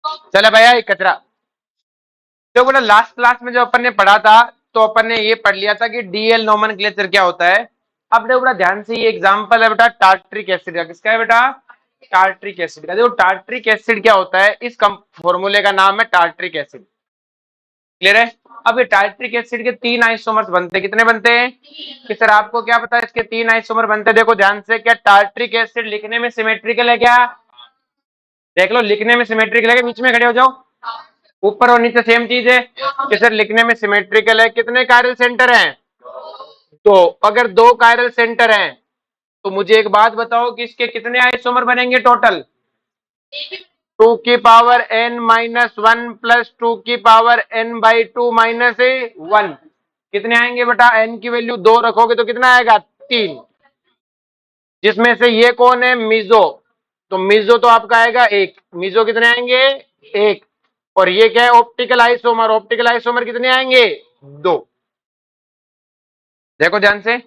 चलो भैया ये कचरा। तो बोला लास्ट क्लास में जो अपन ने पढ़ा था, तो अपन ने ये पढ़ लिया था कि डीएल नोमेनक्लेचर क्या होता है। अब देखो बड़ा ध्यान से, ये एग्जांपल है बेटा टार्ट्रिक एसिड का। किसका है बेटा? टार्ट्रिक एसिड का। देखो टार्ट्रिक एसिड क्या होता है, इस फॉर्मूले का नाम है टार्ट्रिक एसिड। क्लियर है? अब ये टार्ट्रिक एसिड के 3 आइसोमर्स बनते हैं। कितने बनते हैं कि सर आपको क्या पता है इसके 3 आइसोमर बनते हैं? देखो ध्यान से, क्या टार्ट्रिक एसिड लिखने में सिमेट्रिकल है क्या? देख लो, लिखने में सिमेट्रिकल है। बीच में खड़े हो जाओ, ऊपर और नीचे सेम चीज है कि सर लिखने में सिमेट्रिकल है। कितने कायरल सेंटर हैं? तो अगर 2 कायरल सेंटर हैं तो मुझे एक बात बताओ कि इसके कितने आइसोमर बनेंगे टोटल? 2 की पावर n माइनस 1 प्लस 2 की पावर n बाई 2 माइनस 1। कितने आएंगे बेटा? n की वैल्यू 2 रखोगे तो कितना आएगा? 3। जिसमें से ये कौन है? मीजो। तो मीजो तो आपका आएगा 1। मीजो कितने आएंगे? 1। और ये क्या है? Optical isomer. ऑप्टिकल आइसोमर कितने आएंगे? 2। देखो ध्यान से,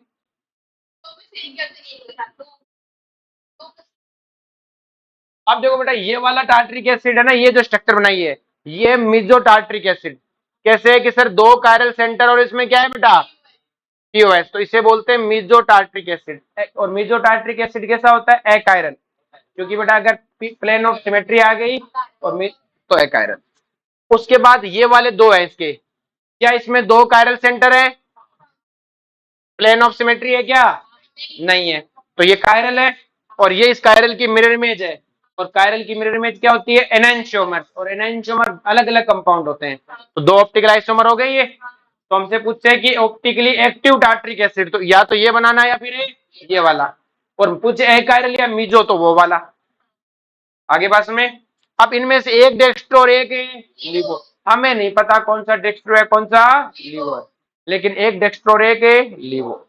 अब देखो बेटा, ये वाला टार्ट्रिक एसिड है ना, ये जो स्ट्रक्चर बनाई है, ये मिजो टार्ट्रिक एसिड। कैसे है कि सर 2 कायरल सेंटर और इसमें क्या है बेटा? पीओएस। तो इसे बोलते हैं मिजो टार्ट्रिक एसिड। और मिजो टार्ट्रिक एसिड कैसा होता है? एक आयरन। क्योंकि बेटा अगर प्लेन ऑफ सिमेट्री आ गई और तो एक आयरन। उसके बाद ये वाले 2 है इसके, क्या इसमें 2 कायरल सेंटर है? प्लेन ऑफ सिमेट्री है क्या? नहीं है। तो ये कायरल है और ये इस कायरल की मिरर इमेज है। और कायरल की मिरर इमेज क्या होती है? एनेंशियोमर। और एनेंशियोमर अलग अलग कंपाउंड होते हैं। तो 2 ऑप्टिकल आइसोमर हो गए ये। तो हमसे पूछते हैं कि ऑप्टिकली एक्टिव टार्ट्रिक एसिड, तो या तो ये बनाना है या फिर ये वाला। और पूछे ए कायरल या मीजो, तो वो वाला। आगे बात में, अब इनमें से एक डेक्स्ट्रो और एक लिवो। हमें नहीं पता कौन सा डेक्स्ट्रो है कौन सा लिवो है, लेकिन एक डेक्स्ट्रो और एक लिवो।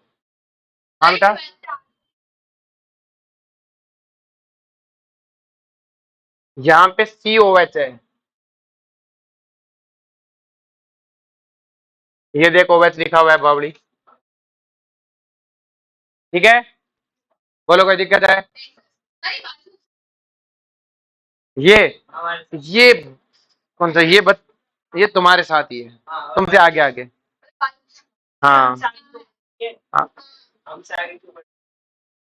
हाँ बेटा, यहाँ पे COH है। ये देखो OH लिखा हुआ है बावड़ी। ठीक है, बोलो कोई दिक्कत है? ये ये कौन सा? ये तुम्हारे साथ ही है, तुमसे आगे आगे। हाँ हाँ,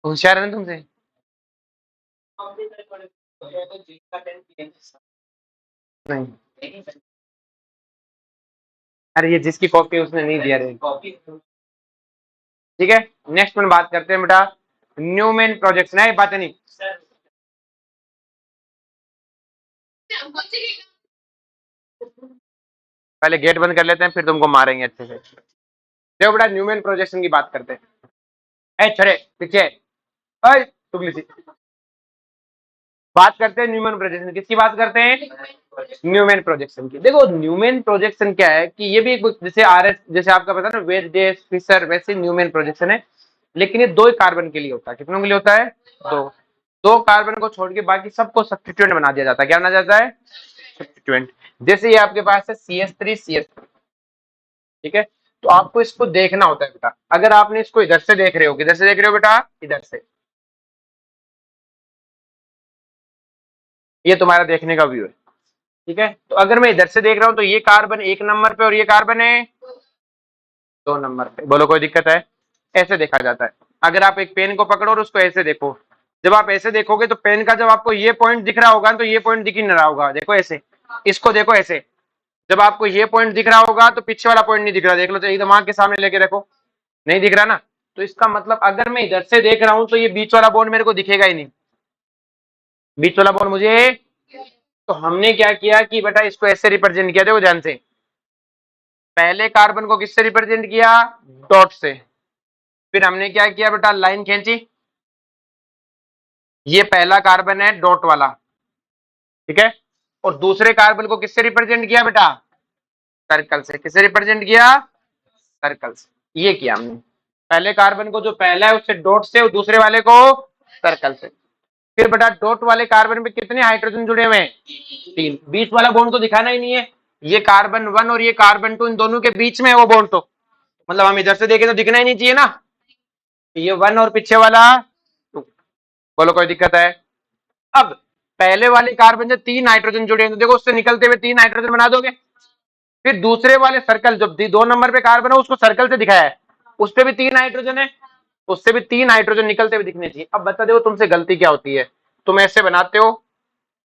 होशियार है ना तुमसे। नहीं, अरे ये जिसकी कॉपी उसने नहीं दिया रे। ठीक है, नेक्स्ट में बात करते हैं बेटा न्यूमेन प्रोजेक्शन है। बातें नहीं, पहले गेट बंद कर लेते हैं फिर तुमको मारेंगे अच्छे से। देखो बेटा न्यूमेन प्रोजेक्शन की बात करते हैं। ए छड़े पीछे, ओए चुगली सी। बात करते हैं न्यूमैन प्रोजेक्शन। किसकी बात करते हैं? न्यूमैन प्रोजेक्शन की। देखो न्यूमैन प्रोजेक्शन क्या है कि ये भी जैसे RS, जैसे आपका पता है ना वेज डेस फिशर, वैसे न्यूमैन प्रोजेक्शन है। लेकिन ये 2 कार्बन के लिए होता है। कितनों के लिए होता है? 2। 2 कार्बन को छोड़ के बाकी सबको सब्स्टिट्यूएंट बना दिया जाता है। क्या बना जाता है? सब्स्टिट्यूएंट। जैसे ये आपके पास है CH3 CH3। ठीक है, तो आपको इसको देखना होता है बेटा। अगर आपने इसको इधर से देख रहे हो, किधर से देख रहे हो बेटा? इधर से। ये तुम्हारा देखने का व्यू है। ठीक है, तो अगर मैं इधर से देख रहा हूं तो ये कार्बन 1 नंबर पे और ये कार्बन है 2 नंबर पे। बोलो कोई दिक्कत है? ऐसे देखा जाता है। अगर आप एक पेन को पकड़ो और उसको ऐसे देखो, जब आप ऐसे देखोगे तो पेन का जब आपको ये पॉइंट दिख रहा होगा तो ये पॉइंट दिख ही नहीं रहा होगा। देखो ऐसे, इसको देखो ऐसे। जब आपको ये पॉइंट दिख रहा होगा तो पीछे वाला पॉइंट नहीं दिख रहा। देख लो, तो एकदम आंख के सामने लेके देखो, नहीं दिख रहा ना। तो इसका मतलब अगर मैं इधर से देख रहा हूं तो ये बीच वाला बॉन्ड मेरे को दिखेगा ही नहीं। बीच वाला बॉन्ड मुझे, तो हमने क्या किया कि बेटा इसको ऐसे रिप्रेजेंट किया। देखो ध्यान से, पहले कार्बन को किससे रिप्रेजेंट किया? डॉट से। फिर हमने क्या किया बेटा? लाइन खींची। ये पहला कार्बन है डॉट वाला, ठीक है। और दूसरे कार्बन को किससे रिप्रेजेंट किया बेटा? सर्कल से। किससे रिप्रेजेंट किया? सर्कल से। ये किया हमने, पहले कार्बन को जो पहला है उससे डॉट से और दूसरे वाले को सर्कल से। फिर बेटा डॉट वाले कार्बन में कितने हाइड्रोजन जुड़े हुए हैं? 3। बीच वाला बॉन्ड तो दिखाना ही नहीं है। ये कार्बन 1 और ये कार्बन 2, इन दोनों के बीच में है वो बॉन्ड। तो मतलब हम इधर से देखें तो दिखना ही नहीं चाहिए ना। ये 1 और पीछे वाला 2। बोलो कोई दिक्कत है? अब पहले वाले कार्बन से 3 नाइट्रोजन जुड़े हैं तो देखो उससे निकलते हुए 3 नाइट्रोजन बना दोगे। फिर दूसरे वाले सर्कल जो 2 नंबर पे कार्बन है उसको सर्कल से दिखाया है, उस पे भी 3 नाइट्रोजन है, उससे भी 3 नाइट्रोजन निकलते हुए दिखने चाहिए। अब बता दो तुमसे गलती क्या होती है, तुम ऐसे बनाते हो,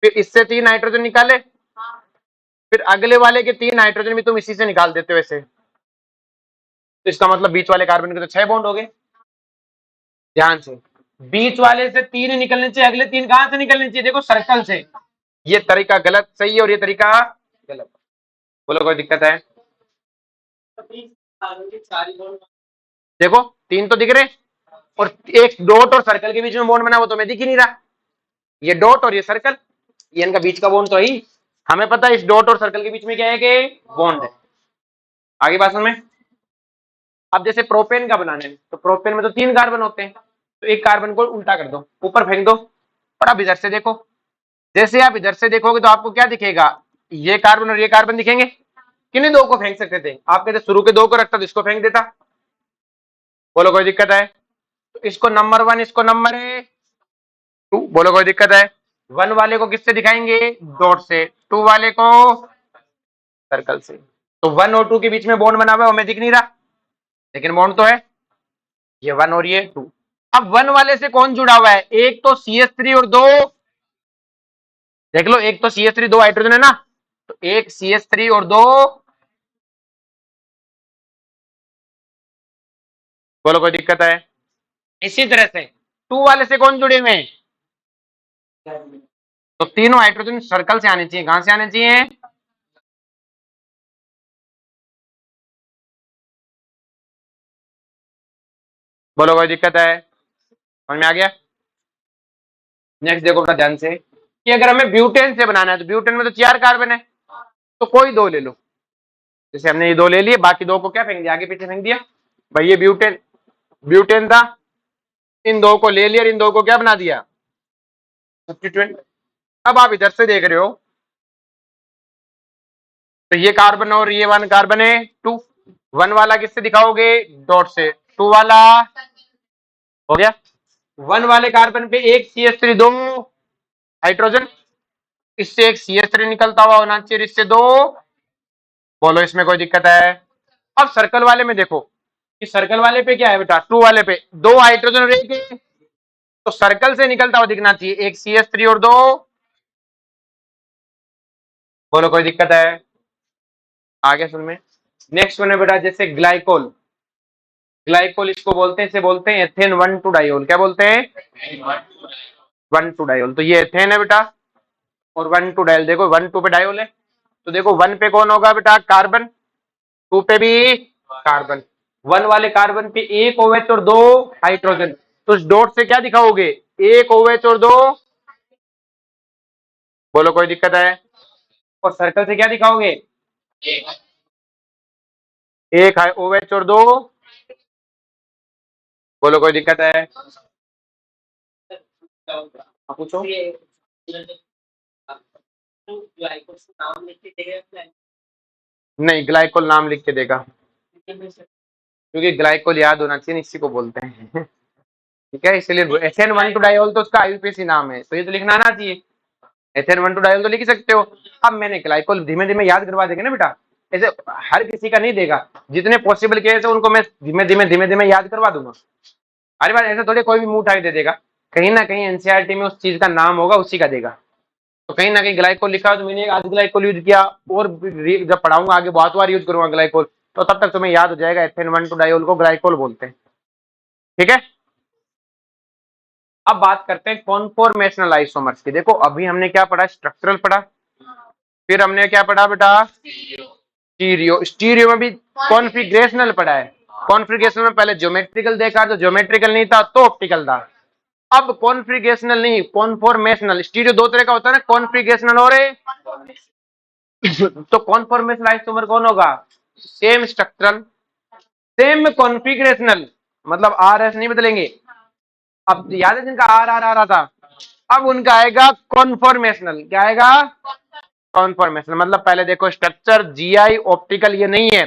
फिर इससे 3 नाइट्रोजन निकाले, फिर अगले वाले के 3 नाइट्रोजन भी तुम इसी से निकाल देते हो ऐसे, तो इसका मतलब बीच वाले कार्बन के तो 6 बॉन्ड हो गए। ध्यान से, बीच वाले से 3 निकलने चाहिए, अगले 3 कहां से निकलने चाहिए, देखो सर्कल से। ये तरीका गलत सही है और ये तरीका गलत। बोलो कोई दिक्कत है? देखो 3 तो दिख रहे, और एक डॉट और सर्कल के बीच में बॉन्ड बना वो तो मैं दिख ही नहीं रहा, ये डॉट और ये सर्कल, ये इनका बीच का बॉन्ड तो ही हमें पता है, इस डॉट और सर्कल के बीच में क्या है कि बॉन्ड है। आगे बात में, अब जैसे प्रोपेन का बनाने में, तो प्रोपेन में तो 3 कार्बन होते हैं, तो एक कार्बन को उल्टा कर दो, ऊपर फेंक दो, और अब इधर से देखो, जैसे आप इधर से देखोगे तो आपको क्या दिखेगा, ये कार्बन और ये कार्बन दिखेंगे। किन्हीं 2 को फेंक सकते थे आप, कहते शुरू के 2 को रखता तो इसको फेंक देता। बोलो कोई दिक्कत है? तो इसको नंबर 1, इसको नंबर 2, बोलो कोई दिक्कत है? 1 वाले को किससे दिखाएंगे, डॉट से, 2 वाले को सर्कल से। तो 1 और 2 के बीच में बॉन्ड बना हुआ है, हमें दिख नहीं रहा, लेकिन बॉन्ड तो है, ये 1 और ये 2। अब 1 वाले से कौन जुड़ा हुआ है, एक तो CH3 और 2, देख लो, एक तो CH3 2 हाइड्रोजन है ना, तो एक CH3 और 2, बोलो कोई दिक्कत है? इसी तरह से 2 वाले से कौन जुड़े हुए हैं, तो तीनों हाइड्रोजन सर्कल से आने चाहिए, कहां से आने चाहिए, बोलो कोई दिक्कत है? समझ में आ गया? नेक्स्ट देखो बड़ा ध्यान से, कि अगर हमें ब्यूटेन से बनाना है, तो ब्यूटेन में तो 4 कार्बन है, तो कोई 2 ले लो, जैसे हमने ये 2 ले लिए, बाकी 2 को क्या फेंक दिया, आगे पीछे फेंक दिया। भाई ये ब्यूटेन, ब्यूटेन था, इन 2 को ले लिया, इन 2 को क्या बना दिया, सब्स्टिट्यूएंट। अब आप इधर से देख रहे हो, तो ये कार्बन और ये 1 कार्बन है 2, 1 वाला किससे दिखाओगे, डॉट से, 2 वाला हो गया। 1 वाले कार्बन पे एक CH3 2 हाइड्रोजन, इससे एक CH3 निकलता हुआ होना चाहिए, इससे 2, बोलो इसमें कोई दिक्कत है? अब सर्कल वाले में देखो, कि सर्कल वाले पे क्या है बेटा, 2 वाले पे 2 हाइड्रोजन और एक है, तो सर्कल से निकलता हुआ दिखना चाहिए, एक CH3 और 2, बोलो कोई दिक्कत है? आगे सुन में, नेक्स्ट वन है बेटा, जैसे ग्लाइकोल, ग्लाइकोल इसको बोलते हैं, इसे बोलते हैं एथेन 1,2 डाइओल, क्या बोलते हैं, 1,2 डाइओल। तो ये एथेन है बेटा, और 1,2 डाइल, देखो 1,2 पे डाइओल है, तो देखो 1 पे कौन होगा बेटा, कार्बन, 2 पे भी कार्बन, 1 वाले कार्बन पे एक OH और 2 हाइड्रोजन, तो इस डॉट से क्या दिखाओगे, एक OH और 2, बोलो कोई दिक्कत है? और सर्कल से क्या दिखाओगे, एक OH और 2, बोलो कोई दिक्कत है? पूछो। नहीं, ग्लाइकोल नाम लिख के देगा, क्योंकि ग्लाइकोल याद होना चाहिए, इसी को बोलते हैं। ठीक है, इसलिए एथेन 1,2 डाइओल तो उसका IUPAC नाम है, तो ये तो लिखना आना चाहिए, एथेन 1,2 डाइओल तो लिख सकते हो। अब मैंने ग्लाइकोल धीमे धीमे याद करवा देंगे ना बेटा, ऐसे हर किसी का नहीं देगा, जितने पॉसिबल केस है उनको मैं धीमे धीमे याद करवा दूंगा। अरे बात ऐसा थोड़ी कोई भी मुंह उठाई दे देगा, कहीं ना कहीं NCERT में उस चीज का नाम होगा, उसी का देगा, तो कहीं ना कहीं ग्लाइकोल लिखा हो, तो मैंने आज ग्लाइकोल यूज किया, और जब पढ़ाऊंगा आगे बहुत बार यूज करूंगा ग्लाइकोल, तो तब तक तुम्हें याद हो जाएगा, एथेन 1,2 डाइओल को ग्लाइकोल बोलते हैं। ठीक है, अब बात करते हैं कॉन्फॉर्मेशनल आइसोमर्स की। देखो अभी हमने क्या पढ़ा, स्ट्रक्चरल पढ़ा, फिर हमने क्या पढ़ा बेटा, स्टीरियो, स्टीरियो में भी कॉन्फिगरेशनल पढ़ा है। कॉन्फिगरेशन में पहले ज्योमेट्रिकल देखा, तो ज्योमेट्रिकल नहीं था तो ऑप्टिकल था, अब कॉन्फिगरेशनल नहीं, कॉन्फॉर्मेशनल। स्टीरियो 2 तरह का होता है ना, कॉन्फिगरेशनल और तो कॉन्फॉर्मेशनल आइसोमर कौन होगा, सेम स्ट्रक्चरल, सेम कॉन्फिगरेशनल, मतलब RS नहीं बदलेंगे। अब याद है जिनका RR आ रहा था, अब उनका आएगा कॉन्फॉर्मेशनल, क्या आएगा, कॉन्फॉर्मेशनल। मतलब पहले देखो स्ट्रक्चर, GI, ऑप्टिकल ये नहीं है,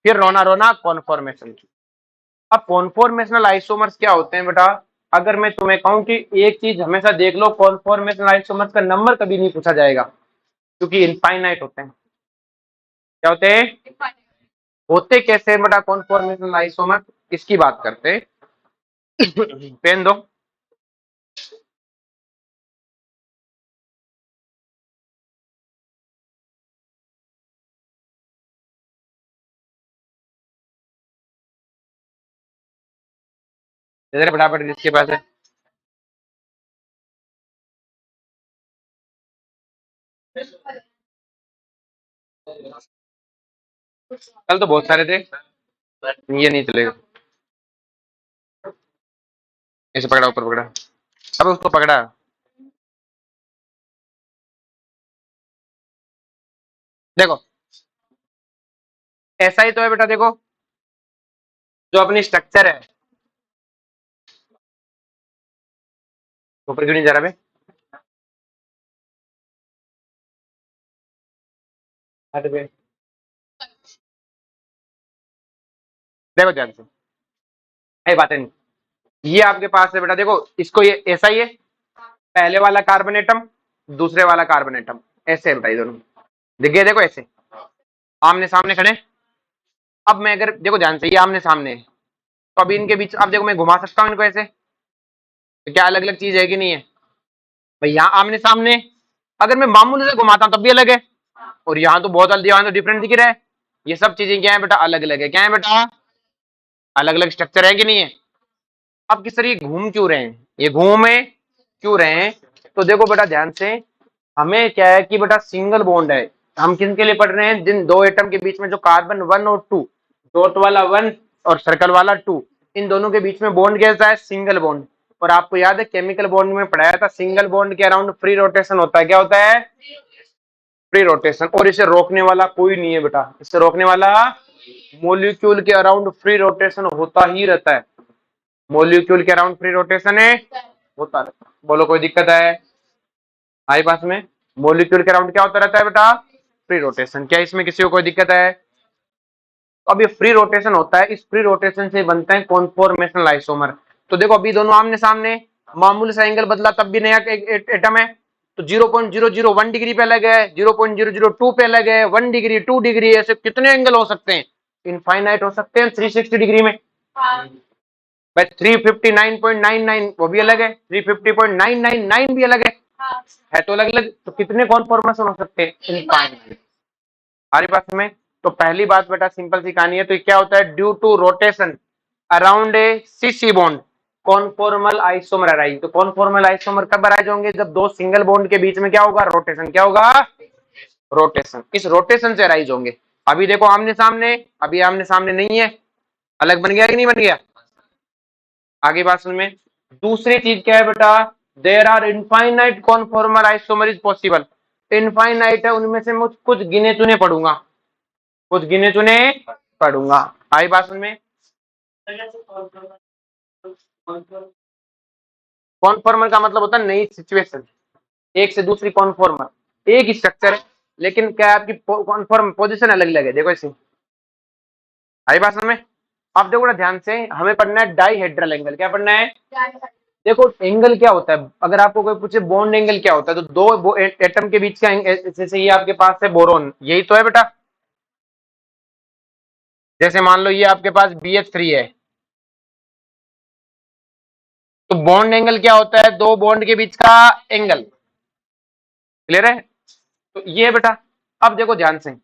फिर रोना रोना कॉन्फॉर्मेशन। अब कॉन्फॉर्मेशनल आइसोमर्स क्या होते हैं बेटा, अगर मैं तुम्हें कहूं कि एक चीज हमेशा देख लो, कॉन्फॉर्मेशन आइसोमर्स का नंबर कभी नहीं पूछा जाएगा, क्योंकि इनफाइनाइट होते हैं। क्या होते हैं? होते कैसे बेटा कॉन्फॉर्मेशन आइसोमर, इसकी बात करते हैं। पेन दो। इधर फटाफट जिसके पास है। कल तो बहुत सारे थे, ये नहीं चलेगा। ऐसे पकड़ा, ऊपर पकड़ा, अब उसको पकड़ा। देखो ऐसा ही तो है बेटा, देखो जो अपनी स्ट्रक्चर है, ऊपर क्यों नहीं जा रहा बे? हट बे। देखो ध्यान से, ये बातें नहीं। ये आपके पास है बेटा, देखो इसको, ये ऐसा ही है, पहले वाला कार्बन एटम, दूसरे वाला कार्बन एटम, ऐसे है बेटा ये दोनों। दिख गया? देखो ऐसे आमने सामने खड़े। अब मैं अगर देखो ध्यान से, ये आमने सामने है, तो अभी इनके बीच, अब देखो मैं घुमा सकता हूँ इनको ऐसे, तो क्या अलग अलग चीज है कि नहीं है भाई? यहाँ आमने सामने, अगर मैं मामूली से घुमाता हूँ तब भी अलग है, और यहाँ तो बहुत अलग, यहाँ तो डिफरेंट दिख रहा है। ये सब चीजें क्या है बेटा? अलग अलग है। क्या है बेटा? अलग अलग स्ट्रक्चर है कि नहीं है? अब किस तरह ये घूम क्यों रहे हैं, ये घूमे क्यों रहे हैं? तो देखो बेटा ध्यान से, हमें क्या है कि बेटा सिंगल बॉन्ड है। हम किसके लिए पढ़ रहे हैं? जिन दो एटम के बीच में जो कार्बन 1 और 2, डॉट वाला 1 और सर्कल वाला 2, इन दोनों के बीच में बॉन्ड कैसा है? Single bond. और आपको याद है केमिकल बॉन्ड में पढ़ाया था, सिंगल बॉन्ड के अराउंड फ्री रोटेशन होता है। क्या होता है? Free rotation. और इसे रोकने वाला कोई नहीं है बेटा, इसे रोकने वाला, मोलिक्यूल के अराउंड फ्री रोटेशन होता ही रहता है। मोलिक्यूल के अराउंड फ्री रोटेशन है, होता रहता है। बोलो कोई दिक्कत है? आई पास में मोलिक्यूल के अराउंड क्या होता रहता है बेटा? Free rotation. क्या इसमें किसी को कोई दिक्कत है? तो अब ये फ्री रोटेशन होता है, इस फ्री रोटेशन से बनते हैं कॉन्फॉर्मेशनल आइसोमर। तो देखो अभी दोनों आमने सामने, मामूली सा एंगल बदला तब भी नया एटम है। तो 0.001 डिग्री पे अलग है, 0.002 पे अलग है, 1 डिग्री, 2 डिग्री, ऐसे कितने एंगल हो सकते हैं? इनफाइनाइट हो सकते हैं 360 डिग्री में। भाई 359.99 वो भी अलग है, 350.999 भी अलग है तो अलग अलग। तो कितने कॉन्फॉर्मेशन हो सकते हैं? इनफाइनाइट। हमारे पास में, तो पहली बात बेटा सिंपल सी कहानी है। तो क्या होता है? Due to rotation around a C bond conformal isomer arise. तो कॉन्फॉर्मल आइसोमर कब अराइज होंगे? जब दो सिंगल बॉन्ड के बीच में क्या होगा? रोटेशन। क्या होगा? रोटेशन। इस रोटेशन से अराइज होंगे। अभी देखो आमने सामने, अभी आमने सामने नहीं है, अलग बन गया कि नहीं बन गया? आगे बात सुन में। दूसरी चीज क्या है बेटा? There are infinite conformal isomer is possible. Infinite है, उनमें से मुझ कुछ गिने चुने पढ़ूंगा, कुछ गिने चुने पढ़ूंगा। आई बात सुन में। कॉन्फॉर्मर का मतलब होता है नई सिचुएशन, एक से दूसरी कॉन्फॉर्मर एक ही स्ट्रक्चर है, लेकिन क्या है आपकी कॉन्फॉर्म पोजीशन अलग अलग है। देखो इसे, आई बात समझ में? अब देखो ना ध्यान से, हमें पढ़ना है डाइहेड्रल एंगल। क्या पढ़ना है? देखो एंगल क्या होता है, अगर आपको कोई पूछे बॉन्ड एंगल क्या होता है, तो दो एटम के बीच का जैसे ये आपके पास है बोरोन, यही तो है बेटा। जैसे मान लो ये आपके पास BH3 है, तो बॉन्ड एंगल क्या होता है? दो बॉन्ड के बीच का एंगल। क्लियर है? तो ये बेटा, अब देखो ध्यान से,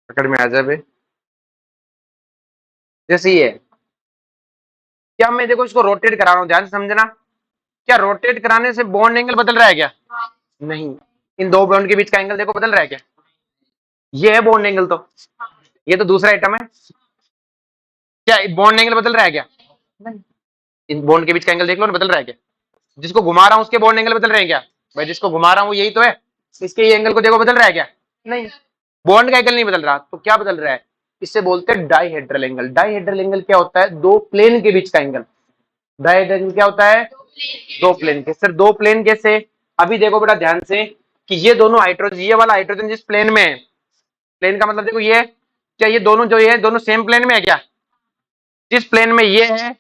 पकड़ में आ जाए। जैसे ये है, क्या मैं देखो इसको रोटेट करा रहा हूं, ध्यान से समझना। क्या रोटेट कराने से बॉन्ड एंगल बदल रहा है क्या? नहीं। इन दो बॉन्ड के बीच का एंगल देखो बदल रहा है क्या? ये है बॉन्ड एंगल, तो ये तो दूसरा आइटम है। क्या बॉन्ड एंगल बदल रहा है क्या? नहीं। इन बॉन्ड के बीच का एंगल देख लो ना, बदल रहा है क्या? जिसको घुमा रहा हूं उसके बॉन्ड एंगल बदल रहे हैं क्या? भाई जिसको घुमा रहा हूं यही तो है, इसके ये एंगल को देखो बदल रहा है क्या? नहीं। बॉन्ड का एंगल नहीं बदल रहा, तो क्या बदल रहा है? इसे बोलते हैं डाइहेड्रल एंगल। डाइहेड्रल एंगल क्या होता है? दो प्लेन के बीच का एंगल। डाइहेड्रल एंगल क्या होता है? दो प्लेन के। सर दो प्लेन कैसे? अभी देखो बेटा ध्यान से कि ये दोनों हाइड्रोजन, ये वाला हाइड्रोजन जिस प्लेन में है, प्लेन का मतलब देखो ये, क्या ये दोनों जो ये दोनों सेम प्लेन में है क्या? जिस प्लेन में ये है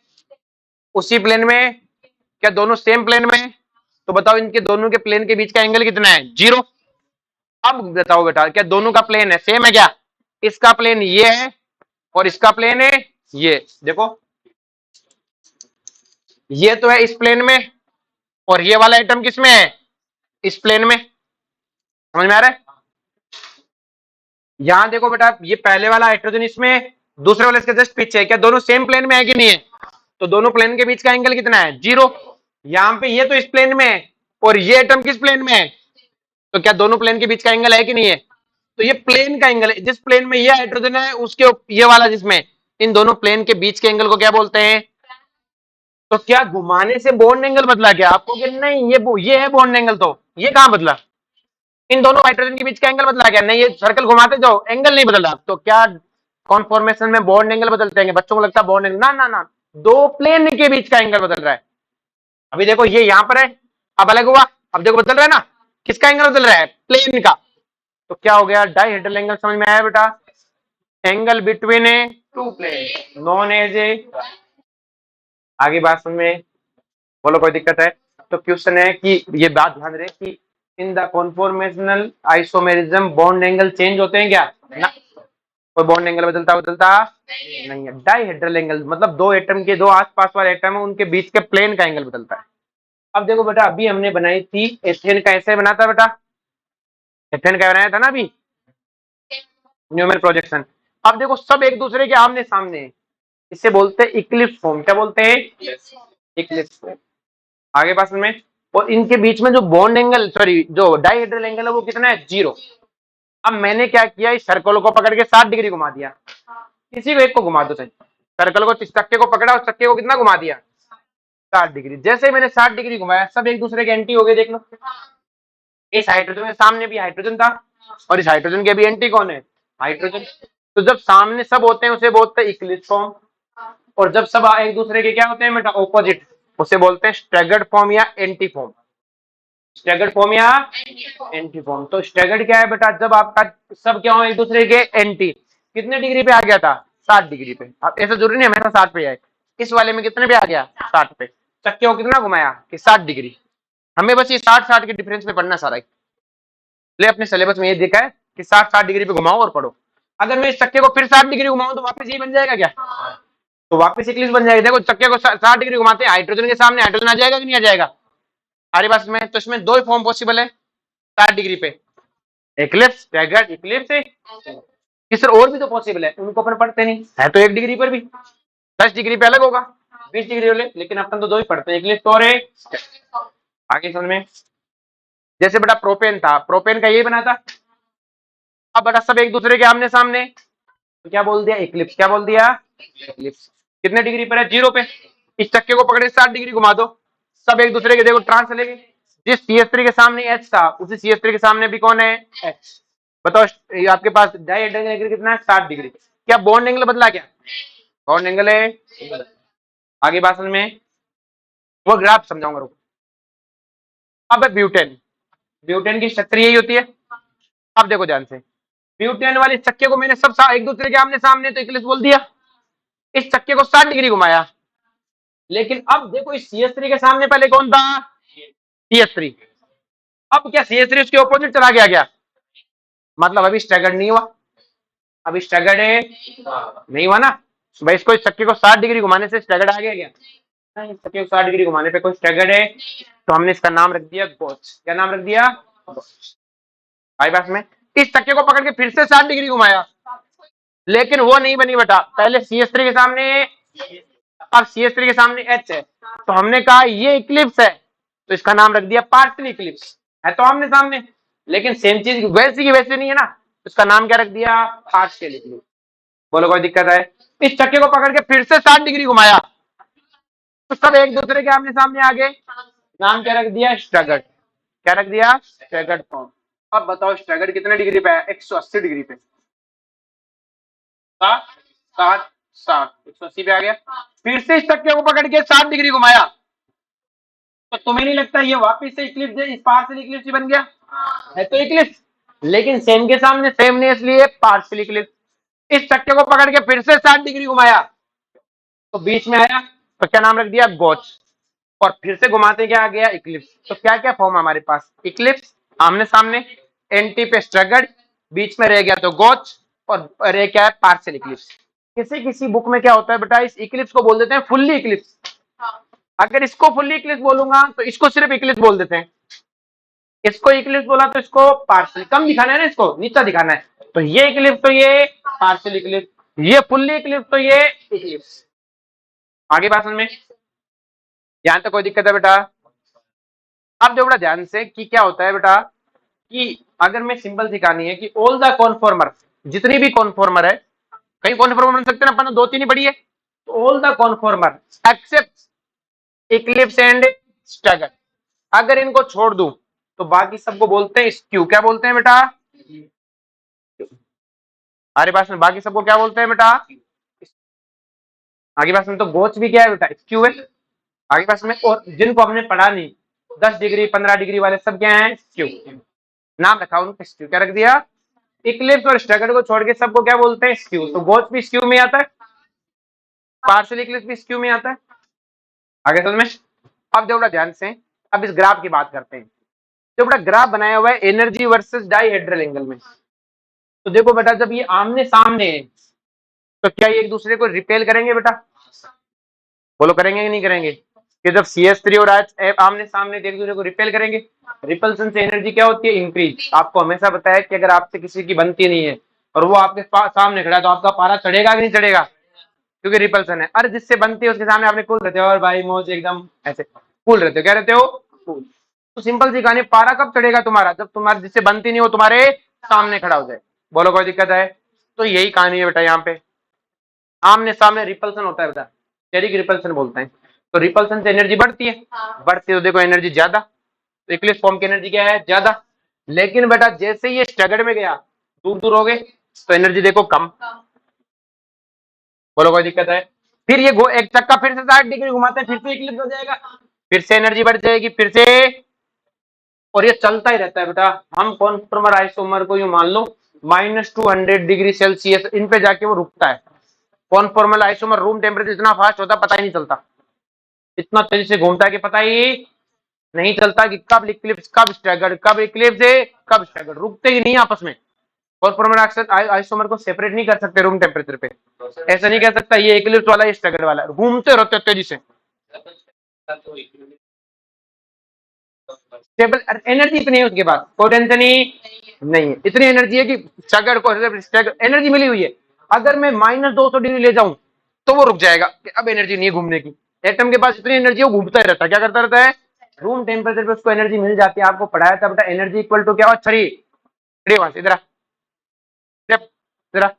उसी प्लेन में, क्या दोनों सेम प्लेन में? तो बताओ इनके दोनों के प्लेन के बीच का एंगल कितना है? 0। अब बताओ बेटा क्या दोनों का प्लेन है सेम है क्या? इसका प्लेन ये है और इसका प्लेन है ये। देखो ये तो है इस प्लेन में और ये वाला एटम किस में है? इस प्लेन में। समझ में आ रहा है? यहां देखो बेटा ये पहले वाला हाइड्रोजन इसमें, दूसरे वाले इसके जस्ट पीछे है। क्या दोनों सेम प्लेन में है कि नहीं है? तो दोनों प्लेन के बीच का एंगल कितना है? 0। यहां पे ये तो इस प्लेन में है और ये एटम किस प्लेन में है? तो क्या दोनों प्लेन के बीच का एंगल है कि नहीं है? तो ये प्लेन का एंगल है। जिस प्लेन में ये हाइड्रोजन है उसके ये वाला जिसमें, इन दोनों प्लेन के बीच के एंगल को क्या बोलते हैं? तो क्या घुमाने से बॉन्ड एंगल बदला क्या? आपको कि नहीं ये है बॉन्ड एंगल, तो ये कहां बदला? इन दोनों हाइड्रोजन के बीच का एंगल बदला क्या? नहीं, ये सर्कल घुमाते जाओ एंगल नहीं बदल रहा। तो क्या कॉन्फॉर्मेशन में बॉन्ड एंगल बदलते हैं? बच्चों को लगता है बॉन्ड एंगल, ना ना ना, दो प्लेन के बीच का एंगल बदल रहा है। अभी देखो ये यहां पर है, अब अलग हुआ, अब देखो बदल रहा है ना। किसका एंगल बदल रहा है? प्लेन का। तो क्या हो गया? Dihedral angle. समझ में आया बेटा? Angle between a two plane known as a. आगे बात समझ में? बोलो कोई दिक्कत है? तो क्वेश्चन है कि ये बात ध्यान रहे कि in the conformational isomerism bond angle change होते हैं क्या? ना, कोई बॉन्ड एंगल बदलता बदलता नहीं है। डाइहेड्रल एंगल मतलब दो एटम के, दो आसपास वाले एटम है उनके बीच के प्लेन का एंगल बदलता है। अब देखो बेटा अभी हमने बनाई थी एथेन का, ऐसे बना था बेटा, एथेन का बनाया था ना अभी, न्यूमेन प्रोजेक्शन। अब देखो सब एक दूसरे के आमने सामने है, इसे बोलते हैं इक्लिप्स फॉर्म। क्या बोलते हैं? Eclipse form. आगे पास में, और इनके बीच में जो बॉन्ड एंगल, सॉरी जो डाइहेड्रल एंगल है वो कितना है? 0। अब मैंने क्या किया, इस सर्कल को पकड़ के 60 डिग्री घुमा दिया। किसी को एक को घुमा दो सही, सर्कल को, इस चक्के को पकड़ा और चक्के को कितना घुमा दिया? 60 डिग्री। जैसे मैंने 60 डिग्री घुमाया सब एक दूसरे के एंटी हो गए। देख लो इस हाइड्रोजन के सामने भी हाइड्रोजन था और इस हाइड्रोजन के भी एंटी कौन है? हाइड्रोजन। तो जब सामने सब होते हैं उसे बोलते हैं इक्लिप्स फॉर्म, और जब सब एक दूसरे के क्या होते हैं बेटा? ऑपोजिट, उसे बोलते हैं स्टैगर्ड फॉर्म या एंटी फॉर्म। स्टैगर्ड फॉर्म या एंटी फॉर्म। तो स्टैगर्ड क्या है बेटा? जब आपका सब क्या हो एक दूसरे के एंटी। कितने डिग्री पे आ गया था? 60 डिग्री पे। अब ऐसा जरूरी नहीं हमेशा 60 पे आए, इस वाले में कितने पे आ गया? 60 पे। चक्के को कितना घुमाया कि 60 डिग्री। हमें बस ये 60-60 के डिफरेंस में पढ़ना सारा, ले अपने सिलेबस में ये देखा है कि 60-60 डिग्री पे घुमाओ और पढ़ो। अगर मैं इस चक्के को फिर 60 डिग्री घुमाऊं तो वापस ये बन जाएगा क्या? तो वापस इक्लिप्स बन जाएगा। देखो चक्के को 60 डिग्री घुमाते हैं, हाइड्रोजन के सामने हाइड्रोजन आ जाएगा कि नहीं आ जाएगा? हमारे पास में तो इसमें दो ही फॉर्म पॉसिबल है 60 डिग्री पे, इक्लिप्स, स्टैगर्ड इक्लिप्स है। कि सर और भी तो पॉसिबल है, उनको अपन पढ़ते नहीं है। तो 1 डिग्री पर भी 10 डिग्री पे अलग होगा, 20 डिग्री वाले, लेकिन अपन तो दो ही पढ़ते हैं, इक्लिप्स और एक। आगे समझ में? जैसे बेटा प्रोपेन था, प्रोपेन का यही बना था। अब बेटा सब एक दूसरे के आमने सामने, तो क्या बोल दिया? इक्लिप्स। क्या बोल दिया? इक्लिप्स। कितने डिग्री पर है? 0 पे। इस चक्के को पकड़े 60 डिग्री घुमा दो, सब एक दूसरे के देखो ट्रांस चलेंगे। जिस CH3 के सामने H था उसी CH3 के सामने भी कौन है? H। बताओ ये आपके पास डाइहेड्रल एंगल कितना है? 60 डिग्री। क्या बॉन्ड एंगल बदला क्या? बॉन्ड एंगल है। आगे बात समझ में? वो ग्राफ समझाऊंगा, रुको। अब है ब्यूटेन। ब्यूटेन की स्ट्रक्चर यही होती है। अब देखो ध्यान से, ब्यूटेन वाले चक्के को मैंने सब एक दूसरे के आमने सामने तो इक्लिप्स बोल दिया। इस चक्के को 60 डिग्री घुमाया, लेकिन अब देखो इस CH3 के सामने पहले कौन था? CH3। अब क्या CH3 उसके ऑपोजिट चला गया क्या? मतलब अभी स्टैगर्ड नहीं हुआ। अभी स्टैगर्ड है नहीं हुआ ना। भाई इसको इस चक्के को 60 डिग्री घुमाने से स्टैगर्ड आ गया क्या? नहीं, इस चक्के को 60 डिग्री घुमाने पे कोई स्टैगर्ड है, तो हमने इसका नाम रख दिया गॉच। क्या नाम रख दिया? भाई बात में, इस चक्के को पकड़ के फिर से 60 डिग्री घुमाया, लेकिन वो नहीं बनी बेटा। पहले CH3 के सामने, अब CH3 के सामने H है, तो हमने कहा ये इक्लिप्स है, तो इसका नाम रख दिया पार्शियल इक्लिप्स। है तो आमने सामने, लेकिन सेम चीज वैसी की वैसे नहीं है ना, इसका नाम क्या रख दिया? Partial Eclipse. बोलो कोई दिक्कत है? इस चक्के को पकड़ के फिर से 60 डिग्री घुमाया, तो सब एक दूसरे के आमने सामने आ गए, नाम क्या रख दिया? स्टैगर्ड। क्या रख दिया? Staggered form. अब बताओ स्टैगर्ड कितने डिग्री पे है? 180 डिग्री पे। सात सात सात 180 पे आ गया। फिर से इस चक्के को पकड़ के 60 डिग्री घुमाया, तो तुम्हें नहीं लगता ये वापस से इक्लिप्स है, इस पार्शियल इक्लिप्स ही बन गया है तो इक्लिप्स, लेकिन सेम के सामने सेम नहीं इसलिए पार्शियल इक्लिप्स। इस चक्के को पकड़ के फिर से 60 डिग्री घुमाया तो बीच में आया, तो क्या नाम रख दिया, गोच। और फिर से घुमाते क्या आ गया, इक्लिप्स। तो क्या क्या फॉर्म हमारे पास, इक्लिप्स आमने सामने, एंटी पे स्ट्रगल, बीच में रह गया तो गोच, और रह क्या है, पार्शियल इक्लिप्स। किसी किसी बुक में क्या होता है बेटा, इस इक्लिप्स को बोल देते हैं फुल्ली इक्लिप्स। अगर इसको फुल्ली इक्लिप्स बोलूंगा तो इसको सिर्फ इक्लिप्स बोल देते हैं, इसको इक्लिप्स बोला तो इसको पार्शियल, कम दिखाना है ना, इसको नीचा दिखाना है, तो ये इक्लिप्स तो ये पार्शियल इक्लिप्स, ये फुल्ली इक्लिप्स तो ये इक्लिप्स। आगे बात समझ में, यहां तक कोई दिक्कत है बेटा? अब देखो बेटा ध्यान से कि क्या होता है बेटा, कि अगर मैं सिंपल सिखानी है कि ऑल द कॉन्फॉर्मर, जितनी भी कॉन्फॉर्मर है, कई कॉन्फॉर्मर बन सकते हैं, अपन दो तीन ही पढ़ी है, तो all the conformer except eclipse and stagger, अगर इनको छोड़ दूं तो बाकी सबको बोलते हैं स्क्यू। क्या बोलते हैं बेटा, हमारे पास में बाकी सबको क्या बोलते हैं बेटा, आगे पास में तो गोच भी क्या है बेटा, स्क्यू है आगे पास में। और जिनको हमने पढ़ा नहीं, 10 डिग्री 15 डिग्री वाले सब क्या है, स्क्यू, नाम रखा उनको स्क्यू, क्या रख दिया, इक्लिप्स और स्टैगर को छोड़ के सबको क्या बोलते हैं, स्क्यू। तो गोच भी स्क्यू में आता है, पार्शियल इक्लिप्स भी स्क्यू में आता है। आगे समझ में। अब देखो ध्यान से, अब इस ग्राफ की बात करते हैं। जो बेटा ग्राफ बनाया हुआ है एनर्जी वर्सेस डाइहेड्रल एंगल में, तो देखो बेटा जब ये आमने सामने है तो क्या ये एक दूसरे को रिपेल करेंगे बेटा, बोलो करेंगे कि नहीं करेंगे, कि जब CH3 और H आमने सामने एक दूसरे को रिपेल करेंगे, रिपल्सन से एनर्जी क्या होती है, इंक्रीज। आपको हमेशा पता है कि अगर आपसे किसी की बनती नहीं है और वो आपके सामने खड़ा है तो आपका पारा चढ़ेगा कि नहीं चढ़ेगा, क्योंकि रिपल्सन है। अरे जिससे बनती है उसके सामने आपने कूल रहते हो, और भाई मौज एकदम ऐसे कूल रहते हो, क्या रहते हो, कूल। तो सिंपल सी कहानी, पारा कब चढ़ेगा तुम्हारा, जब तुम्हारे जिससे बनती नहीं हो तुम्हारे सामने खड़ा हो जाए। बोलो कोई दिक्कत है? तो यही कहानी है बेटा, यहाँ पे आमने सामने रिपल्सन होता है बेटा, स्टेरिक रिपल्सन बोलते हैं। तो रिपल्सन से एनर्जी बढ़ती है, बढ़ती है तो देखो एनर्जी ज्यादा, तो इक्लिप्स फॉर्म की एनर्जी क्या है, ज्यादा। लेकिन बेटा जैसे ये स्टैगर्ड में गया, दूर दूर हो गए, तो एनर्जी देखो कम। बोलो कोई दिक्कत है? फिर ये एक चक्का फिर से 60 डिग्री घुमाते हैं, फिर से इक्लिप्स हो जाएगा, फिर से एनर्जी बढ़ जाएगी, फिर से, और ये चलता ही रहता है बेटा। हम कॉन्फॉर्मर आइसोमर को यूं मान लो -200 डिग्री सेल्सियस, इन पे जाके वो रुकता है। कॉन्फॉर्मल आइसोमर रूम टेम्परेचर इतना फास्ट होता है पता ही नहीं चलता, इतना तेजी से घूमता है कि पता ही नहीं चलता कि कब इक्लिप्स कब स्टैगर्ड, कब इक्लिप्स है कब स्टैगर्ड, रुकते ही नहीं आपस में। कॉन्फॉर्मल आइसोमर को सेपरेट नहीं कर सकते रूम टेम्परेचर पे, ऐसा नहीं कह सकता ये इक्लिप्स वाला ये स्टैगर्ड वाला, घूमते रहते तेजी से। स्टेबल एनर्जी इतनी है उसके पास, कोई टेंशन ही नहीं है, इतनी एनर्जी है कि स्टैगर्ड को एनर्जी मिली हुई है। अगर मैं -200 डिग्री ले जाऊं तो वो रुक जाएगा कि अब एनर्जी नहीं है घूमने की। एटम के पास इतनी एनर्जी है, वो घूमता ही रहता है, क्या करता रहता है, रूम टेम्परेचर पे उसको एनर्जी मिल जाती है। आपको पढ़ाया था बेटा एनर्जी इक्वल टू क्या, थ्री, वहां से इधर इधर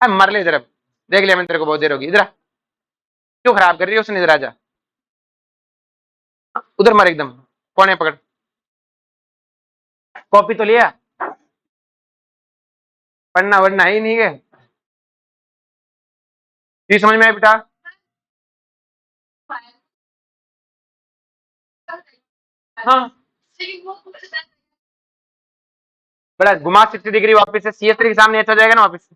मर ले इधर, देख लिया मैंने तेरे को बहुत देर होगी, इधर क्यों खराब कर रही है उसने, इधर आजा, उधर मर एकदम, कोने पकड़, कॉपी तो लिया, पढ़ना वढ़ना ही नहीं है, जी समझ में आया बेटा? हाँ बड़ा घुमा 60 डिग्री वापस से CS3 के सामने अच्छा जाएगा ना, वापस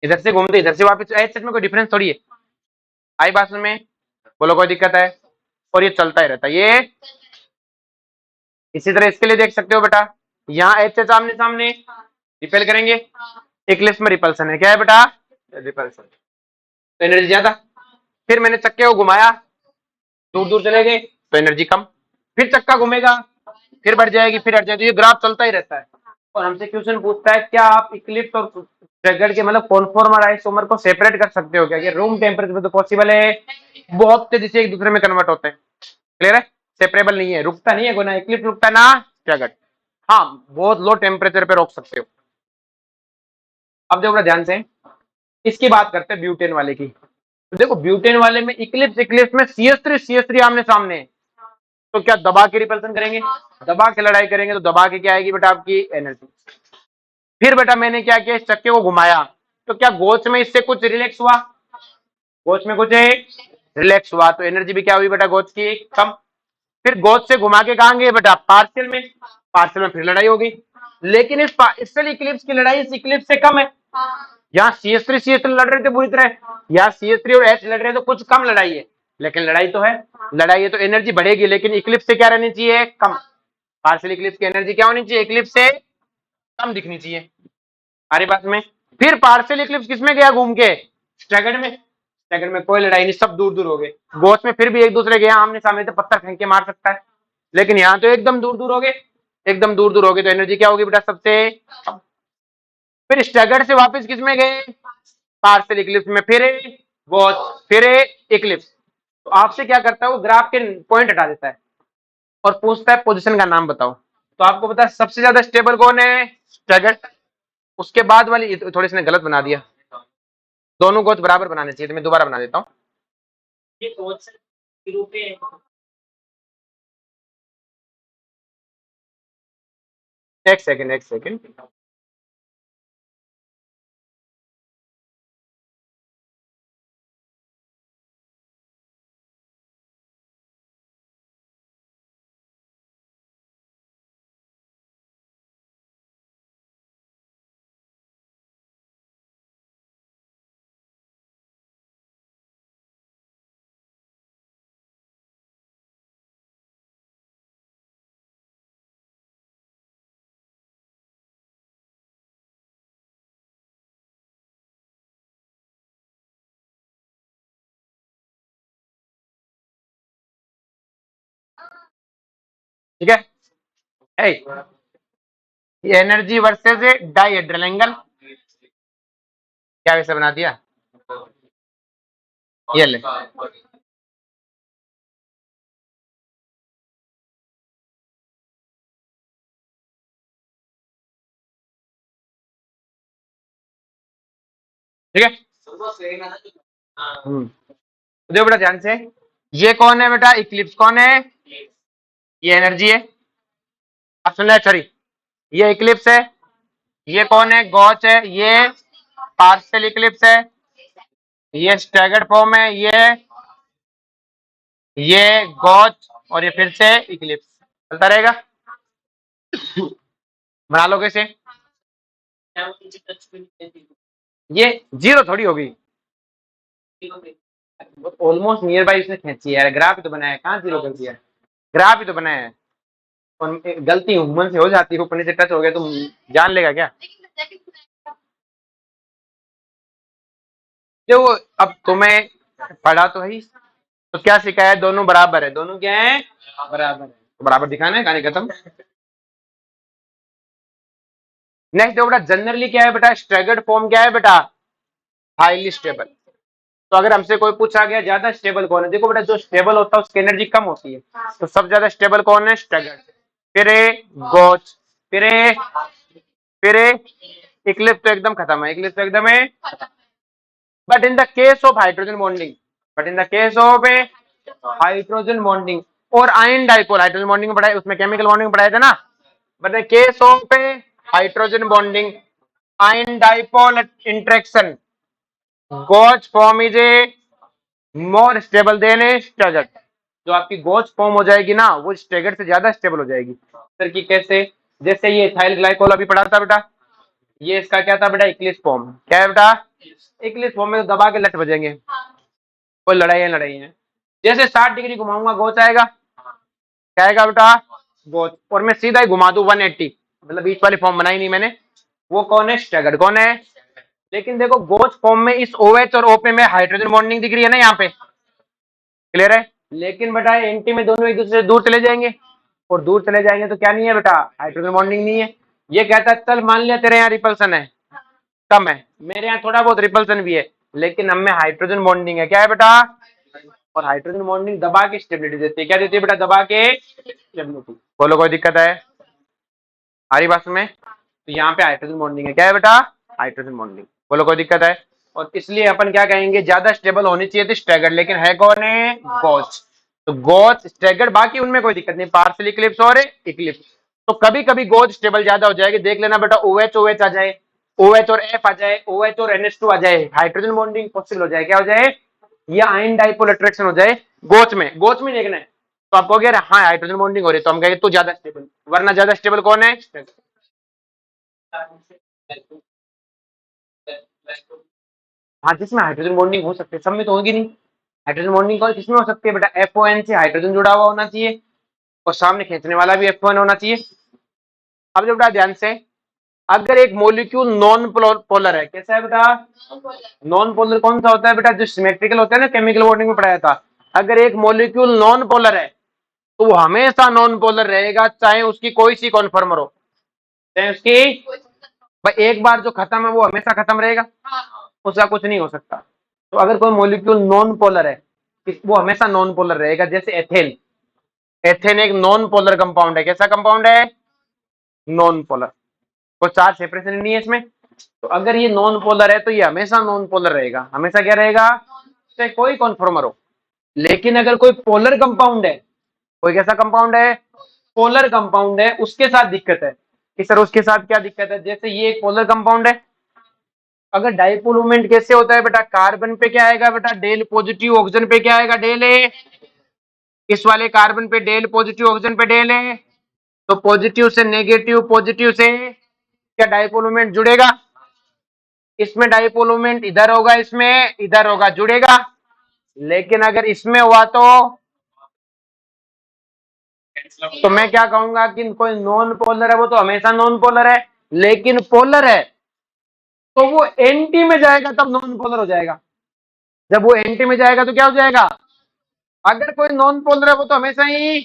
इधर से घूमते इधर से वापस, एच में कोई डिफरेंस थोड़ी है। आई बात में, बोलो कोई दिक्कत है? और ये चलता ही रहता है ये। इसी तरह इसके लिए देख सकते हो बेटा, यहाँ एच एच आमने सामने रिपेल करेंगे, इक्लिप्स में रिपल्सन है, क्या है बेटा, रिपल्सन, तो एनर्जी ज्यादा। फिर मैंने चक्के को घुमाया, दूर दूर चले गए तो एनर्जी कम, फिर चक्का घूमेगा, फिर बढ़ जाएगी, फिर हट जाएगी, तो ये ग्राफ चलता ही रहता है। और हमसे क्वेश्चन पूछता है क्या आप इक्लिप्स और स्टैगर्ड के मतलब कॉन्फॉर्मर आइसोमर को सेपरेट कर सकते हो क्या, ये रूम टेम्परेचर पे तो पॉसिबल है, बहुत तेजी से एक दूसरे में कन्वर्ट होते हैं, क्लियर है, सेपरेबल नहीं है, रुकता नहीं है, ना इक्लिप्स रुकता ना स्टैगर्ड। हाँ बहुत लो टेम्परेचर पे रोक सकते हो। अब देखो ध्यान से, इसकी बात करते हैं ब्यूटेन वाले की। तो देखो ब्यूटेन वाले में इक्लिप्स इक्लिप्स में CH3 आमने सामने है, तो क्या दबा के रिपल्सन करेंगे, दबा के लड़ाई करेंगे, तो दबा के क्या आएगी बेटा आपकी एनर्जी। फिर बेटा मैंने क्या किया, इस चक्के को घुमाया, तो क्या गोच में इससे कुछ रिलैक्स हुआ? गोच में कुछ रिलैक्स हुआ तो एनर्जी भी क्या हुई बेटा गोच की? कम। फिर गोच से घुमा के कहां गए बेटा? पार्शियल में। पार्शियल में फिर लड़ाई होगी, लेकिन इस इक्लिप्स की लड़ाई इस इक्लिप्स से कम है। यहाँ CH3 लड़ रहे थे पूरी तरह, यहाँ CH3 और H लड़ रहे थे, तो कुछ कम लड़ाई है, लेकिन लड़ाई तो है। लड़ाई है तो एनर्जी बढ़ेगी, लेकिन इक्लिप्स से क्या रहनी चाहिए? कम। पार्शियल इक्लिप्स की एनर्जी क्या होनी चाहिए? इक्लिप्स से कम दिखनी चाहिए। हमारी बात में फिर पार्शियल इक्लिप्स किसमें गया घूम के? स्टैगर्ड में। स्टैगर्ड में कोई लड़ाई नहीं, सब दूर दूर हो गए। गोच में फिर भी एक दूसरे के यहाँ आमने सामने तो पत्थर फेंक के मार सकता है, लेकिन यहाँ तो एकदम दूर दूर हो गए। एकदम दूर दूर हो गए तो एनर्जी क्या होगी बेटा? सबसे कम। फिर स्टैगर्ड से वापस किस में गए? पार्शियल इक्लिप्स में। फिर गोच, फिर इक्लिप्स। तो आपसे क्या करता है वो? ग्राफ के पॉइंट हटा देता है और पूछता है पोजीशन का नाम बताओ। तो आपको पता है सबसे ज्यादा स्टेबल कौन है? स्टैगर्ड। उसके बाद वाली थोड़ी सी ने गलत बना दिया, दोनों गोच बराबर बनाने चाहिए, तो मैं दोबारा बना देता हूँ। एक सेकंड, एक सेकंड। ठीक है। ए, ये एनर्जी वर्सेस डाइहेड्रल एंगल, क्या वैसे बना दिया? ये ले। ठीक है। तो देखो बेटा ध्यान से, ये कौन है बेटा? इक्लिप्स कौन है? ये एनर्जी है। अब सुन ले, सॉरी, ये इक्लिप्स है। ये कौन है? गॉच है। ये पार्शियल इक्लिप्स है। ये स्टैगर्ड फॉर्म है। ये गॉच, और ये फिर से इक्लिप्स। चलता रहेगा। बना लो कैसे? ये जीरो थोड़ी होगी, ऑलमोस्ट नियर बाई इसने खींची है। ग्राफ ही तो बनाया है, कहाँ जीरो कर दिया? ग्राफ ही तो बनाया है। और गलती ह्यूमन से हो जाती है, ऊपर से टच हो गया तो जान लेगा क्या? जो अब तुम्हें पढ़ा तो है, तो क्या सिखाया है? दोनों बराबर है। दोनों क्या है? बराबर है। तो बराबर दिखाना है, कहानी खत्म। नेक्स्ट देखो बेटा, जनरली क्या है बेटा? स्ट्रैगर्ड फॉर्म क्या है बेटा? Highly stable. तो अगर हमसे कोई पूछा गया ज्यादा स्टेबल कौन है, देखो बेटा जो स्टेबल होता है उसकी एनर्जी कम होती है, तो सबसे ज्यादा स्टेबल कौन है? स्ट्रैगर्ड। फिर गोच, फिर फिर इक्लिप्स तो एकदम खत्म है, इक्लिप्स तो एकदम है। But in the case of hydrogen bonding, but in the case of hydrogen bonding और आयन डाइपोल, हाइड्रोजन बॉन्डिंग पढ़ाए, उसमें केमिकल बॉन्डिंग पढ़ाए थे ना। But in case of hydrogen bonding ion dipole interaction, gauche form is a more stable than a staggered. जो आपकी गॉच form हो जाएगी ना, वो स्टैगर्ड से ज्यादा स्टेबल हो जाएगी। सर की कैसे? जैसे ये इथाइल ग्लाइकोल अभी पढ़ा था बेटा, ये इसका क्या था बेटा? Eclipse form. क्या है बेटा? इक्लिप्स फॉर्म में तो दबा के लट बजेंगे, कोई लड़ाई है लड़ाई है। जैसे 60 डिग्री घुमाऊंगा गोच आएगा, क्या आएगा बेटा? गोच। और मैं सीधा ही घुमा दूं 180, मतलब बीच वाली फॉर्म बनाई नहीं मैंने, वो कौन है? स्टैगर्ड। कौन है? लेकिन देखो गोच फॉर्म में इस OH और OP में हाइड्रोजन बॉन्डिंग दिख रही है ना यहाँ पे, क्लियर है? लेकिन बेटा एंटी में दोनों एक दूसरे से दूर चले जाएंगे, और दूर चले जाएंगे तो क्या नहीं है बेटा? हाइड्रोजन बॉन्डिंग नहीं है। ये कहता है चल मान लिया तेरे यहाँ रिपल्सन है, कम है, मेरे यहाँ थोड़ा बहुत रिपल्सन भी है, लेकिन हम में हाइड्रोजन बॉन्डिंग है। क्या है बेटा? और हाइड्रोजन बॉन्डिंग दबा के स्टेबिलिटी देती है। क्या देती है बेटा? दबा के स्टेबिलिटी। बोलो कोई दिक्कत है हमारी बात में? तो यहाँ पे हाइड्रोजन बॉन्डिंग है। क्या है बेटा? Hydrogen bonding. बोलो कोई दिक्कत है? और इसलिए अपन क्या कहेंगे? ज्यादा स्टेबल होनी चाहिए थी स्टैगर्ड, लेकिन है कौन है? गॉच। तो गॉच स्टैगर्ड, बाकी उनमें कोई दिक्कत नहीं, पार्शियल इक्लिप्स और इक्लिप्स। तो कभी कभी गॉच स्टेबल ज्यादा हो जाएगी, देख लेना बेटा OH OH आ जाए, OH और F आ जाए, OH और NH2 आ जाए, हाइड्रोजन बॉन्डिंग पॉसिबल हो जाए, क्या हो जाए, या आयन डाइपोल अट्रैक्शन हो जाए गोच में देखना है, तो आप कहोगे हाँ हाइड्रोजन बॉन्डिंग हो रही है, तो हम कहेंगे तो ज्यादा स्टेबल, वरना ज्यादा स्टेबल कौन है? हाँ जिसमें हाइड्रोजन बॉन्डिंग हो सकती है, सब में तो होगी नहीं। हाइड्रोजन बॉन्डिंग कौन किसमें हो सकती है बेटा? FON से हाइड्रोजन जुड़ा हुआ होना चाहिए और सामने खींचने वाला भी FON होना चाहिए। अब जो बेटा ध्यान से, अगर एक मोलिक्यूल नॉन पोलर है, कैसा है बेटा? नॉन पोलर कौन सा होता है बेटा? जो सिमेट्रिकल होता है ना, केमिकल बॉन्डिंग में पढ़ाया था। अगर एक मोलिक्यूल नॉन पोलर है तो वो हमेशा नॉन पोलर रहेगा, चाहे उसकी कोई सी कॉन्फर्मर हो, चाहे उसकी भाई एक बार जो खत्म है वो हमेशा खत्म रहेगा, उसका कुछ नहीं हो सकता। तो अगर कोई मोलिक्यूल नॉन पोलर है वो हमेशा नॉन पोलर रहेगा, जैसे एथेन। एथेन एक नॉन पोलर कंपाउंड है, कैसा कंपाउंड है? Non polar. कोई चार्ज सेपरेशन नहीं है इसमें, तो अगर ये नॉन पोलर है तो ये हमेशा नॉन पोलर रहेगा, हमेशा क्या रहेगा, चाहे कोई कॉन्फॉर्मर हो। लेकिन अगर कोई पोलर कंपाउंड है, कोई कैसा कंपाउंड है, पोलर कंपाउंड है, उसके साथ दिक्कत है कि सर उसके साथ क्या दिक्कत है? जैसे ये एक पोलर कंपाउंड है, अगर डाइपोल मूवमेंट कैसे होता है बेटा? कार्बन पे क्या आएगा बेटा? डेल पॉजिटिव, ऑक्सीजन पे क्या आएगा? डेल है। इस वाले कार्बन पे डेल पॉजिटिव, ऑक्सीजन पे डेल है, तो पॉजिटिव से नेगेटिव, पॉजिटिव से क्या डाइपोल मूवमेंट जुड़ेगा? इसमें डाइपोल मूवमेंट इधर होगा, इसमें इधर होगा, जुड़ेगा। लेकिन अगर इसमें हुआ तो मैं क्या कहूंगा कि कोई नॉन पोलर है वो तो हमेशा नॉन पोलर है, लेकिन पोलर है तो वो एंटी में जाएगा तब नॉन पोलर हो जाएगा। जब वो एंटी में जाएगा तो क्या हो जाएगा? अगर कोई नॉन पोलर है वो तो हमेशा ही,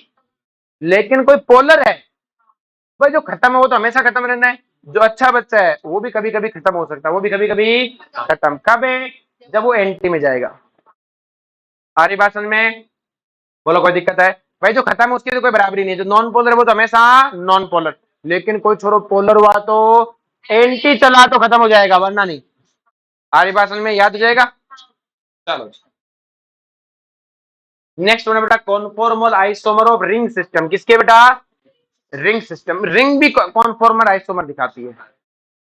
लेकिन कोई पोलर है, भाई जो खत्म है वो तो हमेशा खत्म रहना है। जो अच्छा बच्चा है वो भी कभी कभी खत्म हो सकता है, वो भी कभी कभी खत्म, कब है? जब वो एंटी में जाएगा। आ रही बात समझ में? बोलो कोई दिक्कत है? भाई जो खत्म है उसकी तो कोई बराबरी नहीं है, जो नॉन पोलर है वो तो हमेशा नॉन पोलर, लेकिन कोई छोड़ो पोलर हुआ तो एंटी चला तो खत्म हो जाएगा, वरना नहीं। आ रही बात समझ में? याद हो जाएगा। चलो नेक्स्ट होना बेटा conformal isomer of ring system, किसके बेटा? Ring system. रिंग भी कॉन्फॉर्मल आइसोमर दिखाती है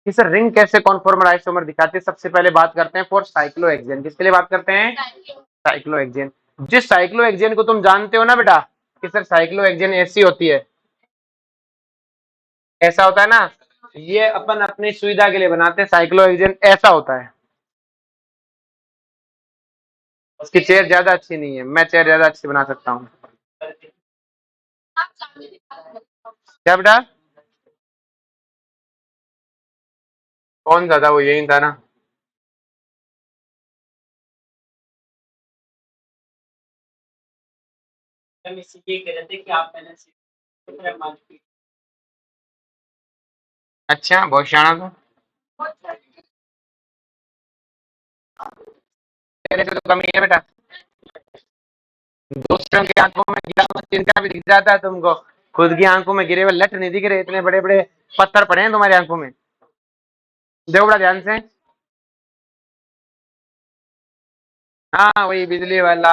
कि सर रिंग कैसे कॉन्फॉर्मल आइसोमर दिखाती है? सबसे पहले बात करते हैं फॉर साइक्लोहेक्सेन, किसके लिए बात करते हैं? साइक्लोहेक्सेन। जिस साइक्लोहेक्सेन को तुम जानते हो ना बेटा कि सर साइक्लोहेक्सेन ऐसी होती है, ऐसा होता है ना, ये अपन अपनी सुविधा के लिए बनाते हैं, साइक्लोहेक्सेन ऐसा होता है। उसकी चेयर ज्यादा अच्छी नहीं है, मैं चेयर ज्यादा अच्छी बना सकता हूँ। क्या बेटा? कौन सा था वो? यही था ना। अच्छा बहुत शाना था। तेरे से तो कमी है बेटा, दूसरों की आंखों में गिरा हुआ तिनका भी दिख जाता है तुमको, खुद की आंखों में गिरे हुए लट नहीं दिख रहे, इतने बड़े बड़े पत्थर पड़े हैं तुम्हारी आंखों में। देखो बड़ा ध्यान से। हाँ वही बिजली वाला।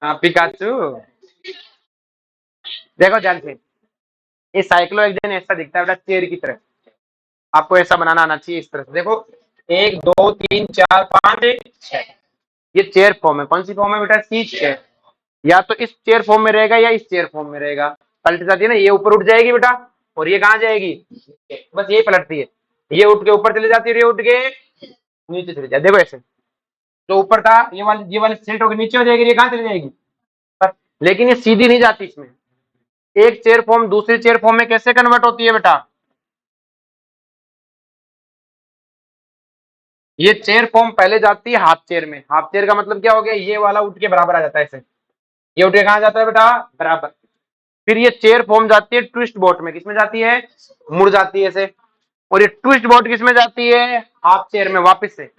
हाँ पिकाचू। देखो ध्यान से, ये साइक्लोहेक्सेन ऐसा दिखता है बेटा चेयर की तरह, आपको ऐसा बनाना आना चाहिए इस तरह से। देखो 1 2 3 4 5 6, ये चेयर फॉर्म है। कौन सी फॉर्म है बेटा? सी चेयर। या तो इस चेयर फॉर्म में रहेगा या इस चेयर फॉर्म में रहेगा। पलट जाती है ना, ये ऊपर उठ जाएगी बेटा, और ये कहाँ जाएगी? बस यही पलटती है, ये उठ के ऊपर चली जाती है, ये उठ के नीचे चली जाती है। देखो ऐसे, जो ऊपर था ये वाली सेट होकर नीचे हो जाएगी, ये कहाँ चली जाएगी? बस। लेकिन ये सीधी नहीं जाती इसमें, एक चेयर फॉर्म दूसरी चेयर फॉर्म में कैसे कन्वर्ट होती है बेटा? ये चेयर फॉर्म पहले जाती है हाफ चेयर में। हाफ चेयर का मतलब क्या हो गया? ये वाला उठ के बराबर आ जाता है ऐसे, ये उठ के कहाँ जाता है बेटा? बराबर। फिर ये चेयर फॉर्म जाती है ट्विस्ट बोट में, किसमें जाती है? मुड़ जाती है ऐसे। और ये ट्विस्ट बोट किसमें जाती है? हाफ चेयर में वापस से।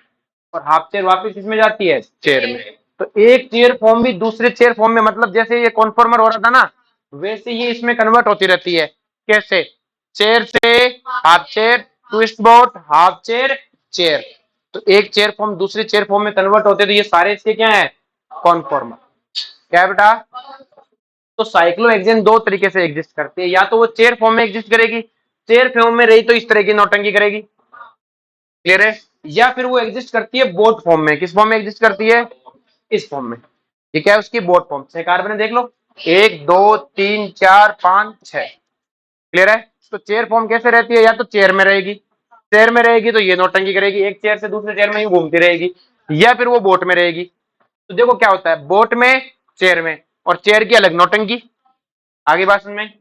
और हाफ चेयर वापस किसमें जाती है? चेयर में। तो एक चेयर फॉर्म भी दूसरे चेयर फॉर्म में, मतलब जैसे ये कॉन्फॉर्मर हो रहा था ना, वैसे ये इसमें कन्वर्ट होती रहती है। कैसे? चेयर से half chair, twist boat, half chair, chair. तो एक चेयर फॉर्म दूसरी चेयर फॉर्म में कन्वर्ट होते, तो ये सारे इसके क्या है? कॉन्फॉर्मर। क्या है बेटा? तो साइक्लोहेक्सेन दो तरीके से एग्जिस्ट करती है, या तो वो चेयर फॉर्म में एग्जिस्ट करेगी, चेयर फॉर्म में रही तो इस तरह की नौटंकी करेगी, क्लियर है, या फिर वो एग्जिस्ट करती है बोट फॉर्म में। किस फॉर्म में एग्जिस्ट करती है? इस फॉर्म में। ये क्या है? उसकी बोट फॉर्म। 6 कार्बन है, देख लो, 1 2 3 4 5 6, क्लियर है। तो चेयर फॉर्म कैसे रहती है? या तो चेयर में रहेगी, चेयर में रहेगी तो ये नौटंकी करेगी, एक चेयर से दूसरे चेयर में ही घूमती रहेगी, या फिर वो बोट में रहेगी। तो देखो क्या होता है, बोट में, चेयर में, और चेयर की अलग नौटंकी। आगे बात में,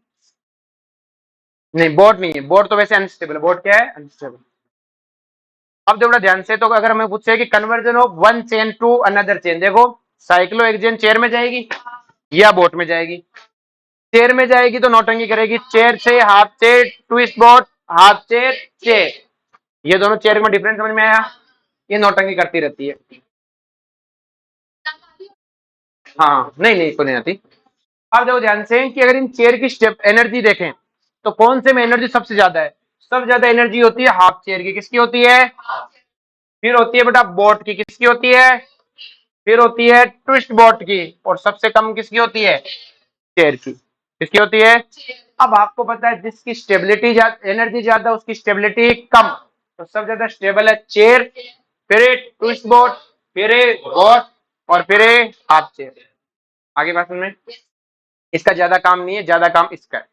नहीं बोट नहीं है, बोट तो वैसे अनस्टेबल है, बोट क्या है? अनस्टेबल। अब देखो ध्यान से, तो अगर हमें पूछे कि conversion of one chain to another chain, देखो साइक्लोहेक्सेन चेयर में जाएगी या बोट में जाएगी। चेयर में जाएगी तो नौटंकी करेगी, चेयर से half chair, twist boat, half chair, chair, ये दोनों चेयर में डिफरेंस समझ में आया? ये नौटंकी करती रहती है। हाँ नहीं नहीं, को नहीं आती। अब देखो ध्यान से कि अगर इन चेयर की स्टेप एनर्जी देखें तो कौन से में एनर्जी सबसे ज्यादा है? सबसे ज्यादा एनर्जी होती है हाफ चेयर की। किसकी होती है? फिर होती है बेटा बोट की। किसकी होती है? फिर होती है ट्विस्ट बोट की। और सबसे कम किसकी होती है? चेयर की। किसकी होती है? अब आपको पता है जिसकी स्टेबिलिटी एनर्जी ज्यादा उसकी स्टेबिलिटी कम, तो सबसे ज्यादा स्टेबल है चेयर, फिर ट्विस्ट बोट, फिर बोट, और फिर हाफ चेयर। आगे बात में, इसका ज्यादा काम नहीं है, ज्यादा काम इसका है।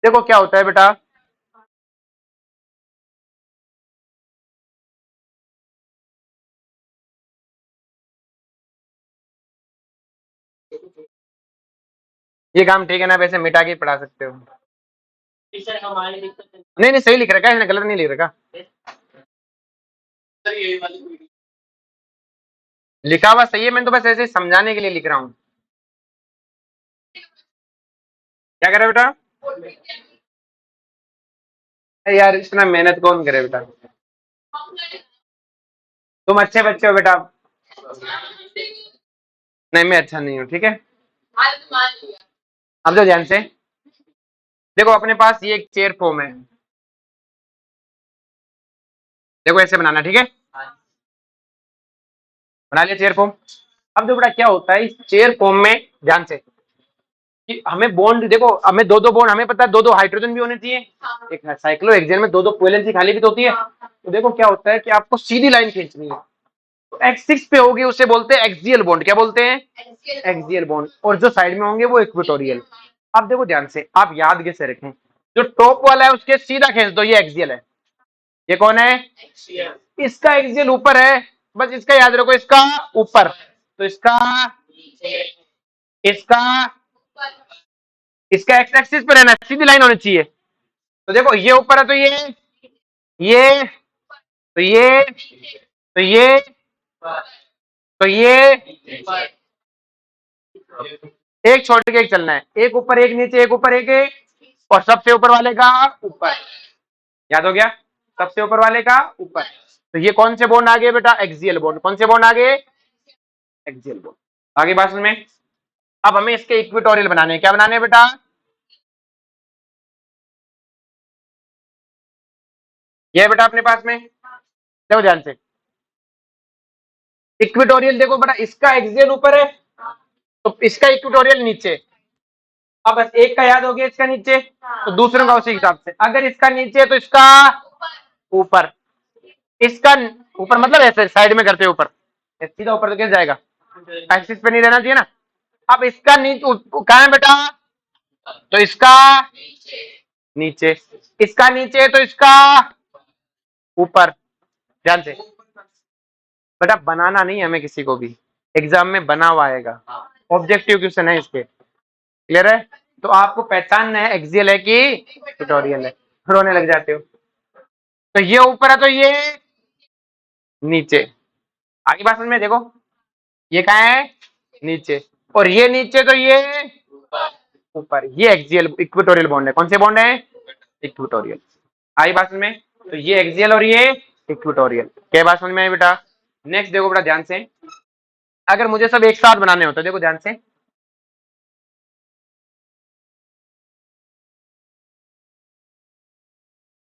देखो क्या होता है बेटा, ये काम ठीक है ना, वैसे मिटा के पढ़ा सकते हो। नहीं नहीं, सही लिख रखा है इसने, गलत नहीं लिख रखा। लिखा हुआ सही है, मैं तो बस ऐसे ही समझाने के लिए लिख रहा हूँ। क्या करे बेटा? अरे यार इतना मेहनत कौन करे बेटा? तुम अच्छे बच्चे हो बेटा। नहीं मैं अच्छा नहीं हूँ, ठीक है। अब जो ध्यान से देखो, अपने पास ये एक चेयर फॉर्म है, देखो ऐसे बनाना, ठीक है। बना लिया चेयर फॉर्म। अब देखो बेटा क्या होता है इस चेयर फॉर्म में, ध्यान से, कि हमें बॉन्ड देखो, हमें दो दो बॉन्ड, हमें पता है दो दो हाइड्रोजन भी होने चाहिए। एक साइक्लोहेक्सेन में दो दो वैलेंसी खाली भी तो होती है। तो देखो क्या होता है कि आपको सीधी लाइन खींचनी है, तो x6 पे होगी उसे बोलते हैं एक्सियल बॉन्ड। क्या बोलते हैं? Axial bond. और जो साइड में होंगे वो इक्वेटोरियल। अब देखो ध्यान से, आप याद कैसे रखें, जो टॉप वाला है उसके सीधा खींच दो, ये एक्सियल है। ये कौन है? इसका एक्सियल ऊपर है, बस इसका याद रखो, इसका ऊपर, तो इसका, इसका, इसका एक्स एक्सिस पर रहना, सीधी लाइन होनी चाहिए। तो देखो ये ऊपर है तो ये, तो ये, तो ये, तो ये, एक छोड़ के एक चलना है, एक ऊपर एक नीचे, एक ऊपर एक, और सबसे ऊपर वाले का ऊपर। याद हो गया? सबसे ऊपर वाले का ऊपर। तो ये कौन से बॉन्ड आ गए बेटा? Axial bond. कौन से बॉन्ड आ गए? Axial bond. आगे बात में, अब हमें इसके इक्वेटोरियल बनाने हैं। क्या बनाने हैं बेटा? ये है बेटा अपने पास में, देखो ध्यान से, इक्वेटोरियल देखो बेटा, इसका एक्सियल ऊपर है तो इसका इक्वेटोरियल नीचे। अब बस एक का याद हो गया, इसका नीचे, तो दूसरों का उसी हिसाब से, अगर इसका नीचे तो इसका ऊपर, इसका ऊपर मतलब ऐसे साइड में करते ऊपर, सीधा ऊपर तो कैसे जाएगा? एक्सिस पे नहीं रहना चाहिए ना। अब इसका नीचे कहाँ है बेटा? तो इसका नीचे, इसका नीचे तो इसका ऊपर। ध्यान से बेटा, बनाना नहीं हमें किसी को भी, एग्जाम में बना हुआ आएगा, ऑब्जेक्टिव क्वेश्चन है इसके, क्लियर है। तो आपको पहचानना है एक्सियल है कि ट्यूटोरियल है। रोने लग जाते हो, तो ये ऊपर है तो ये नीचे। आगे बात समझ में, देखो ये कहाँ है? नीचे, और ये नीचे तो ये ऊपर। ये एक्सियल इक्वेटोरियल बॉन्ड है। कौन से बॉन्ड है? इक्वेटोरियल। आई बात समझ में, तो ये एक्सियल और ये इक्वेटोरियल। क्या बात समझ में आई बेटा? नेक्स्ट देखो बेटा ध्यान से, अगर मुझे सब एक साथ बनाने होते, देखो ध्यान से,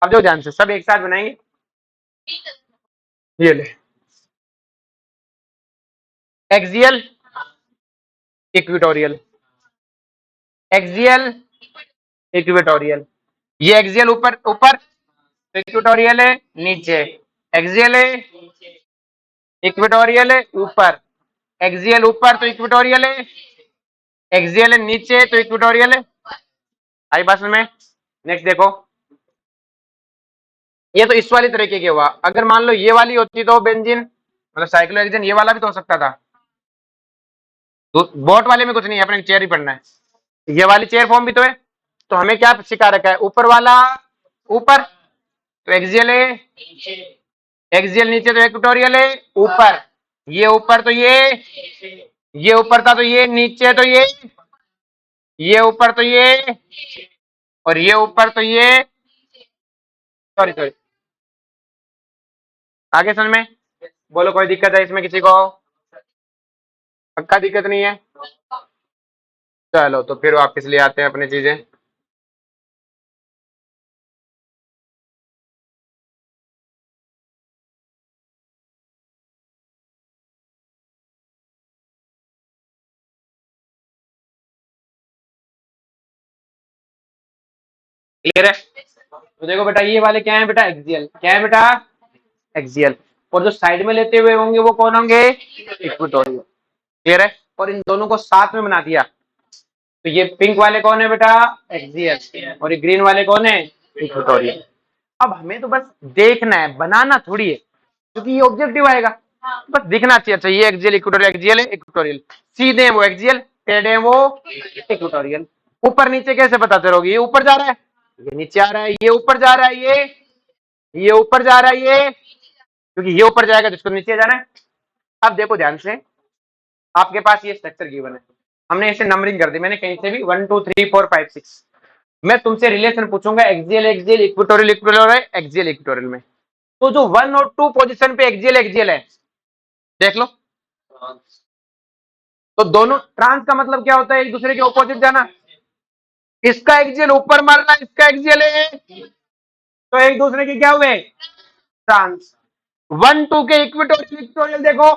अब देखो ध्यान से, सब एक साथ बनाएंगे। ये ले, एक्सियल, इक्वेटोरियल, एक्सियल, इक्वेटोरियल। ये एक्सियल ऊपर ऊपर तो इक्वेटोरियल है नीचे, एक्सियल है, इक्वेटोरियल है ऊपर, एक्सियल ऊपर तो इक्वेटोरियल है, एक्सियल है नीचे तो इक्वेटोरियल है। आई बात में। नेक्स्ट देखो, ये तो इस वाली तरीके की हुआ। अगर मान लो ये वाली होती तो बेंजीन मतलब साइक्लोहेक्सेन ये वाला भी तो हो सकता था। बोट वाले में कुछ नहीं है, अपने चेयर ही पढ़ना है। ये वाली चेयर फॉर्म भी तो है। तो हमें क्या सिखा रखा है, ऊपर वाला ऊपर तो एक्सियल है, एक्सियल नीचे तो इक्वेटोरियल है ऊपर, ये ऊपर तो ये ऊपर था तो ये नीचे तो ये ऊपर तो ये, और ये ऊपर तो ये। सॉरी सॉरी, आगे समझ में। बोलो कोई दिक्कत है इसमें किसी को? पक्का दिक्कत नहीं है? चलो तो फिर वापस ले आते हैं अपनी चीजें। क्लियर है? तो देखो बेटा, ये वाले क्या है बेटा, एक्सियल। क्या है बेटा? एक्सियल। और जो साइड में लेते हुए होंगे वो कौन होंगे? इक्वेटोरियल। क्लियर है? और इन दोनों को साथ में बना दिया तो ये पिंक वाले कौन है बेटा? एक्सियल। और ये ग्रीन वाले कौन है? इक्वेटोरियल। अब हमें तो बस देखना है, बनाना थोड़ी है, क्योंकि ये ऑब्जेक्टिव आएगा। बस दिखना चाहिए। अच्छा, ये एक्सियल इक्वेटोरियल, एक्सियल है इक्वेटोरियल, सीधे हैं वो एक्सियल, टेढ़े हैं वो इक्वेटोरियल। ऊपर नीचे कैसे बताते रहोगे? ये ऊपर जा रहा है, ये नीचे आ रहा है, ये ऊपर जा रहा है, ये ऊपर जा रहा है, ये क्योंकि ये ऊपर जाएगा तो इसको नीचे जाना है। अब देखो ध्यान से, आपके पास ये स्ट्रक्चर गिवन है, हमने इसे नंबरिंग कर दी, मैंने कहीं से भी 1 2 3 4 5 6। मैं तुमसे रिलेशन पूछूंगा axial axial equatorial equatorial axial equatorial में, तो जो 1 और 2 पोजीशन पे एक्सियल एक्सियल है, देख लो। तो दोनों ट्रांस का मतलब क्या होता है? एक दूसरे के ऑपोजिट जाना। इसका एक्सियल ऊपर मार रहा है, इसका एक्सियल है, तो एक दूसरे के क्या हुए? ट्रांस। 1 2 के इक्वेटोरियल इक्वेटोरियल देखो,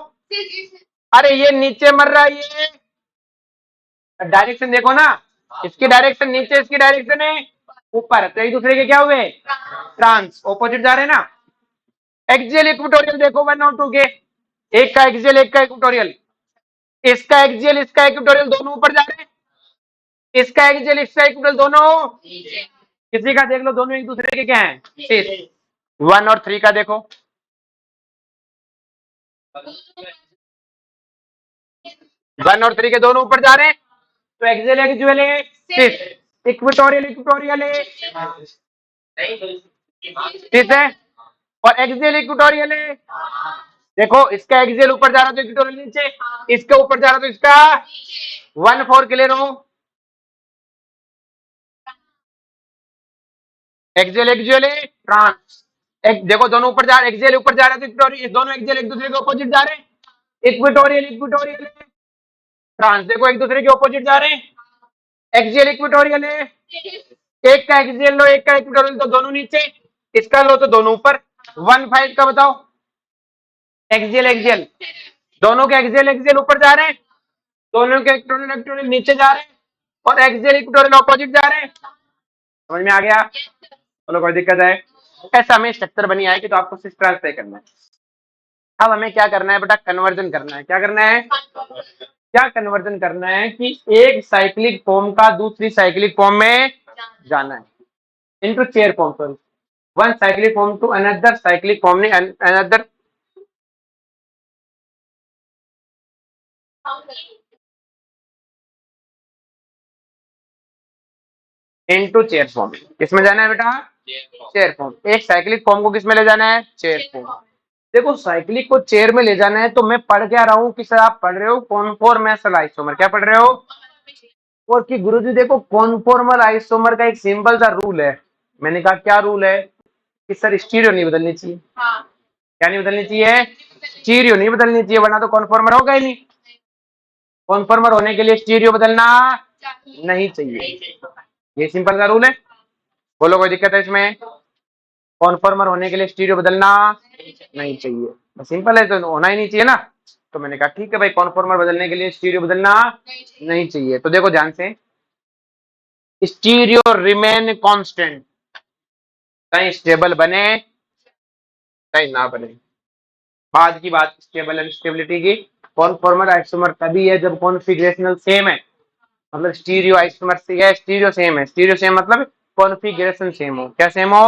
अरे ये नीचे मर रहा है, ये डायरेक्शन देखो ना, इसकी डायरेक्शन नीचे, इसकी डायरेक्शन है ऊपर, तो एक दूसरे के क्या हुए? ट्रांस, ऑपोजिट जा रहे हैं ना। एक्सियल इक्वेटोरियल देखो 1 और 2 के, एक का एक्सियल एक का इक्वेटोरियल, इसका एक्सियल इसका इक्वेटोरियल दोनों ऊपर जा रहे हैं, इसका एक्सियल इसका इक्वेटोरियल दोनों, किसी का देख लो दोनों एक दूसरे के क्या है? 1 और 3 का देखो, 1 और 3 के दोनों ऊपर जा रहे हैं, तो एक्सियल एक्सियल है 6, इक्वेटोरियल इक्वेटोरियल है 6 है, और एक्सियल इक्वेटोरियल है। देखो इसका एक्सियल ऊपर जा रहा तो इक्वेटोरियल नीचे, इसके ऊपर जा रहा तो इसका 1 4 क्लियर हो। एक्सियल एक्सियल है ट्रांस, देखो दोनों ऊपर जा रहे, एक्सियल ऊपर जा रहा है तो इक्वेटोरियल, दोनों एक्सियल एक दूसरे के ऑपोजिट जा रहे हैं, इक्वेटोरियल इक्वेटोरियल है ट्रांस, देखो एक दूसरे के ऑपोजिट जा रहे हैं, एक्सियल इक्वेटोरियल है, एक का एक्सियल लो एक का इक्वेटोरियल तो दोनों नीचे, इसका लो तो दोनों ऊपर। 1 5 का बताओ, एक्सियल एक्सियल, दोनों के एक्सियल एक्सियल ऊपर जा रहे हैं, दोनों के इक्वेटोरियल इक्वेटोरियल नीचे जा रहे हैं, और एक्सियल इक्वेटोरियल ऑपोजिट जा रहे हैं। समझ में आ गया? बोलो कोई दिक्कत है? ऐसा हमें स्ट्रक्चर बनी आएगी तो आपको सिर्फ ट्रांसफर करना है। अब हमें क्या करना है बेटा? कन्वर्जन करना है। क्या करना है? क्या कन्वर्जन करना है कि एक साइक्लिक फॉर्म का दूसरी साइक्लिक फॉर्म में जाना है, into chair form, sorry, one cyclic form to another cyclic form ने अनदर इनटू चेयर फॉर्म। किसमें जाना है बेटा? Chair form. एक साइक्लिक फॉर्म को किसमें ले जाना है? Chair form. देखो साइक्लिक को चेयर में ले जाना है तो मैं पढ़ क्या रहा हूँ कि सर आप पढ़ रहे हो कॉन्फॉर्मेशनल आइसोमर, क्या पढ़ रहे हो? और कि गुरुजी देखो कॉन्फॉर्मल आइसोमर का एक सिंपल सा रूल है। मैंने कहा क्या रूल है? कि सर स्टीरियो नहीं बदलनी चाहिए। क्या नहीं बदलनी चाहिए? स्टीरियो नहीं बदलनी चाहिए, वरना तो कॉन्फॉर्मर होगा ही नहीं। कॉन्फॉर्मर होने के लिए स्टीरियो बदलना नहीं चाहिए, ये सिंपल सा रूल है। बोलो कोई दिक्कत है इसमें? कॉन्फॉर्मर होने के लिए स्टीरियो बदलना नहीं चाहिए, बस सिंपल है, तो होना ही नहीं चाहिए ना। तो मैंने कहा ठीक है भाई, कॉन्फॉर्मर बदलने के लिए स्टीरियो बदलना नहीं चाहिए। तो देखो ध्यान से, स्टीरियो रिमेन कांस्टेंट, कहीं स्टेबल बने कहीं ना बने। बाद की बात स्टेबल अनस्टेबिलिटी की। कॉन्फॉर्मर आइसोमर तभी है जब कॉन्फिगरेशनल सेम है, मतलब स्टीरियो आइसोमर से है, स्टीरियो सेम है, स्टीरियो सेम मतलब कॉन्फिगरेशन सेम हो। क्या सेम हो?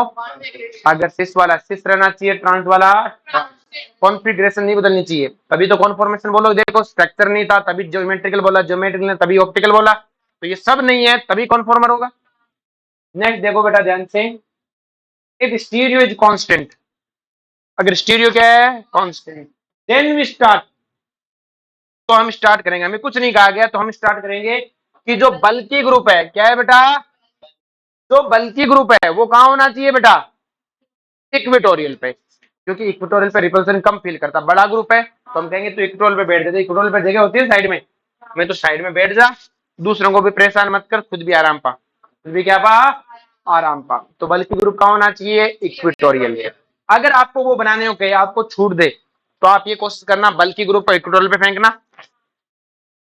अगर सिस वाला सिस रहना चाहिए, ट्रांस वाला कॉन्फिगरेशन नहीं बदलनी चाहिए, तभी तो कॉन्फॉर्मेशन बोलो। देखो स्ट्रक्चर नहीं था तभी ज्योमेट्रिकल बोला, ज्योमेट्रिकल ने तभी ऑप्टिकल बोला, तो ये सब नहीं है तभी कॉन्फॉर्मर होगा। नेक्स्ट देखो बेटा ध्यान से, इफ स्टीरियो इज कांस्टेंट, अगर स्टीरियो क्या है? कांस्टेंट, देन वी स्टार्ट, तो हम स्टार्ट करेंगे, हमें कुछ नहीं कहा गया तो हम स्टार्ट करेंगे कि जो बल्कि ग्रुप है, क्या है बेटा? जो बल्कि ग्रुप है वो कहां होना चाहिए बेटा? इक्वेटोरियल पे, क्योंकि इक्वेटोरियल पे रिपल्सन कम फील करता। बड़ा ग्रुप है तो हम कहेंगे तो इक्वेटोरियल पे बैठ जाते, इक्वेटोरियल पे जगह होती है साइड में, मैं तो साइड में बैठ जा, दूसरों को भी परेशान मत कर, खुद भी आराम पा, खुद भी क्या पा? आराम पा। तो बल्कि ग्रुप कहां होना चाहिए? इक्वेटोरियल। अगर आपको वो बनाने हो कहे आपको छूट दे तो आप ये कोशिश करना बल्कि ग्रुप को इक्वेटोरियल पे फेंकना।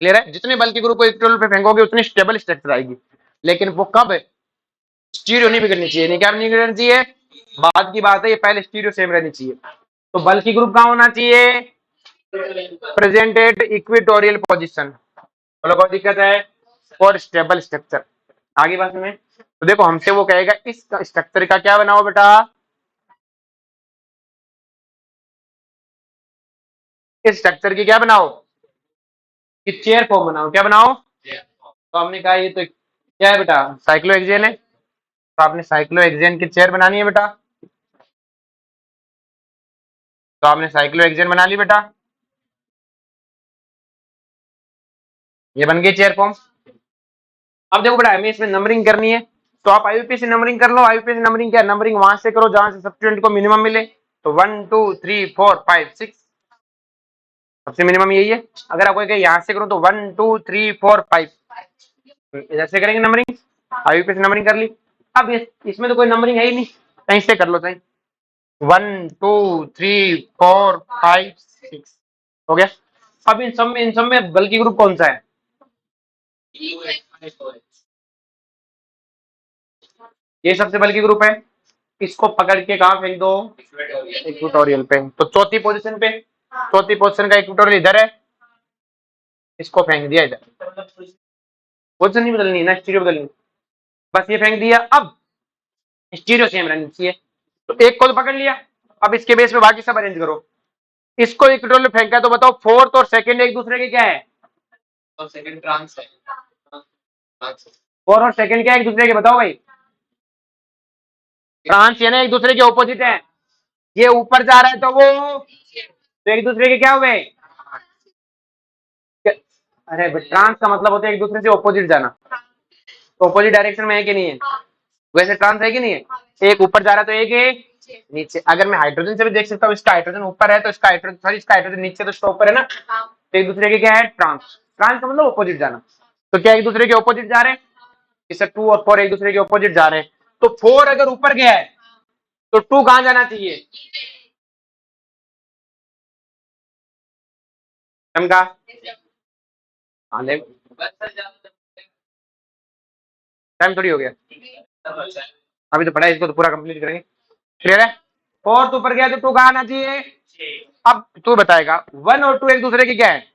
क्लियर है? जितने बल्कि ग्रुप को इक्वेटोरियल पे फेंकोगे उतनी स्टेबल स्ट्रक्चर आएगी, लेकिन वो कब है? स्टीरियो नहीं बिगड़नी चाहिए, नहीं क्या नहीं बिगड़नी चाहिए, बाद की बात है, ये पहले स्टीरियो सेम रहनी चाहिए। तो बल्कि ग्रुप कहां होना चाहिए? Presented equatorial position. बोलो कोई दिक्कत है? और स्टेबल स्ट्रक्चर। आगे बात में तो देखो हमसे वो कहेगा इस स्ट्रक्चर का क्या बनाओ बेटा? इस स्ट्रक्चर की क्या बनाओ? कि चेयर फॉर्म बनाओ। क्या बनाओ? तो हमने कहा ये तो क्या है बेटा? साइक्लोहेक्सेन है, तो आपने साइक्लोहेक्सेन की चेयर बनानी है बेटा, तो आपने साइक्लोहेक्सेन बना ली बेटा, ये बन गई चेयर फॉर्म। अब देखो बेटा हमें इसमें नंबरिंग करनी है, तो आप आईयूपीएसी नंबरिंग कर लो। आईयूपीएसी नंबरिंग क्या? नंबरिंग वहां से करो जहां से सब स्टूडेंट को मिनिमम मिले, तो 1 2 3 4 5 6 सबसे मिनिमम यही है। अगर आपको यहाँ से करो तो 1 2 3 4 5 इधर से करेंगे नंबरिंग, आईयूपीएसी नंबरिंग कर ली। अब इसमें तो कोई नंबरिंग है ही नहीं, कहीं से कर लो कहीं, 1 2 3 4 5 6 हो गया। अब इन सब में बल्कि ग्रुप कौन सा है? ये सबसे बल्कि ग्रुप है, इसको पकड़ के कहां फेंक दो? इक्वेटोरियल पे। तो चौथी पोजीशन पे, चौथी पोजीशन का इक्वेटोरियल इधर है, इसको फेंक दिया इधर। पोजीशन नहीं बदलनी ना, स्टीरियो बदलनी, बस ये फेंक दिया। अब स्टीरियो सेम रहनी चाहिए, तो एक को तो पकड़ लिया, अब इसके बेस पे बाकी सब अरेंज करो। इसको इक्वेटोरियल में फेंका तो बताओ फोर्थ और सेकंड एक दूसरे के क्या है? तो सेकंड ट्रांस है, फोर्थ और सेकंड क्या है एक दूसरे के? बताओ भाई, ट्रांस है ना, एक दूसरे के ऑपोजिट है। ये ऊपर जा रहा है तो वो, तो एक दूसरे के क्या हुए? अरे ट्रांस का मतलब होता है एक दूसरे से ऑपोजिट जाना, तो ऑपोजिट डायरेक्शन में है कि नहीं है? वैसे ट्रांस है कि नहीं है? एक ऊपर जा रहा है तो एक है नीचे। अगर मैं हाइड्रोजन से भी देख सकता हूँ, इसका हाइड्रोजन ऊपर है तो इसका हाइड्रोजन, सॉरी इसका हाइड्रोजन नीचे तो इसका ऊपर है ना, तो एक दूसरे के क्या है? ट्रांस। ट्रांस का मतलब ऑपोजिट जाना, तो क्या एक दूसरे के ऑपोजिट जा रहे हैं? इससे 2 और 4 एक दूसरे के ऑपोजिट जा रहे हैं, तो 4 अगर ऊपर गया है तो 2 कहां जाना चाहिए? का टाइम थोड़ी हो गया, अभी तो पढ़ा है, इसको तो पूरा कंप्लीट करेंगे। क्लियर है? 4 ऊपर गया तो 2 कहां आना चाहिए? अब तू बताएगा 1 और 2 एक दूसरे की क्या है?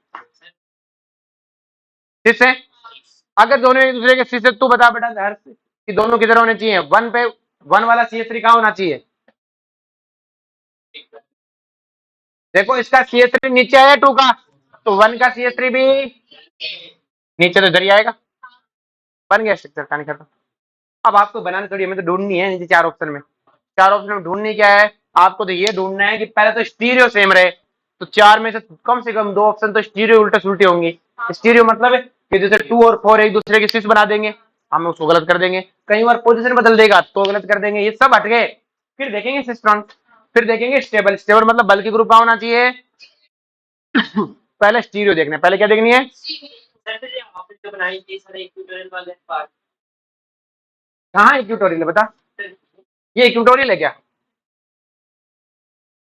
सिस है। अगर दोनों एक दूसरे के सिस है, तू बता बेटा हर कि दोनों किधर होने चाहिए? 1 पे 1 वाला CH3 कहां होना चाहिए? देखो इसका CH3 नीचे आया 2 का, तो 1 का CH3 भी नीचे तो इधर ही आएगा, बन गया स्ट्रक्चर, कहानी खत्म। अब आपको बनाने थोड़ी, हमें तो ढूंढनी है नीचे 4 ऑप्शन में, 4 ऑप्शन में ढूंढनी क्या है? आपको तो ये ढूंढना है कि पहले तो स्टीरियो सेम रहे, तो 4 में से कम 2 ऑप्शन तो स्टीरियो उल्टा सुलटी होंगी। स्टीरियो मतलब है कि जैसे 2 और 4 एक दूसरे के सिस बना देंगे, हम उसको गलत कर देंगे, कई बार पोजीशन बदल देगा तो गलत कर देंगे, ये सब हट गए। फिर देखेंगे सिस्टम, फिर देखेंगे स्टेबल। स्टेबल मतलब बल्कि ग्रुप का होना चाहिए। पहले स्टीरियो देखना है, पहले क्या देखनी है? कहाँ इक्वेटोरियल है बता? ये इक्वेटोरियल है क्या?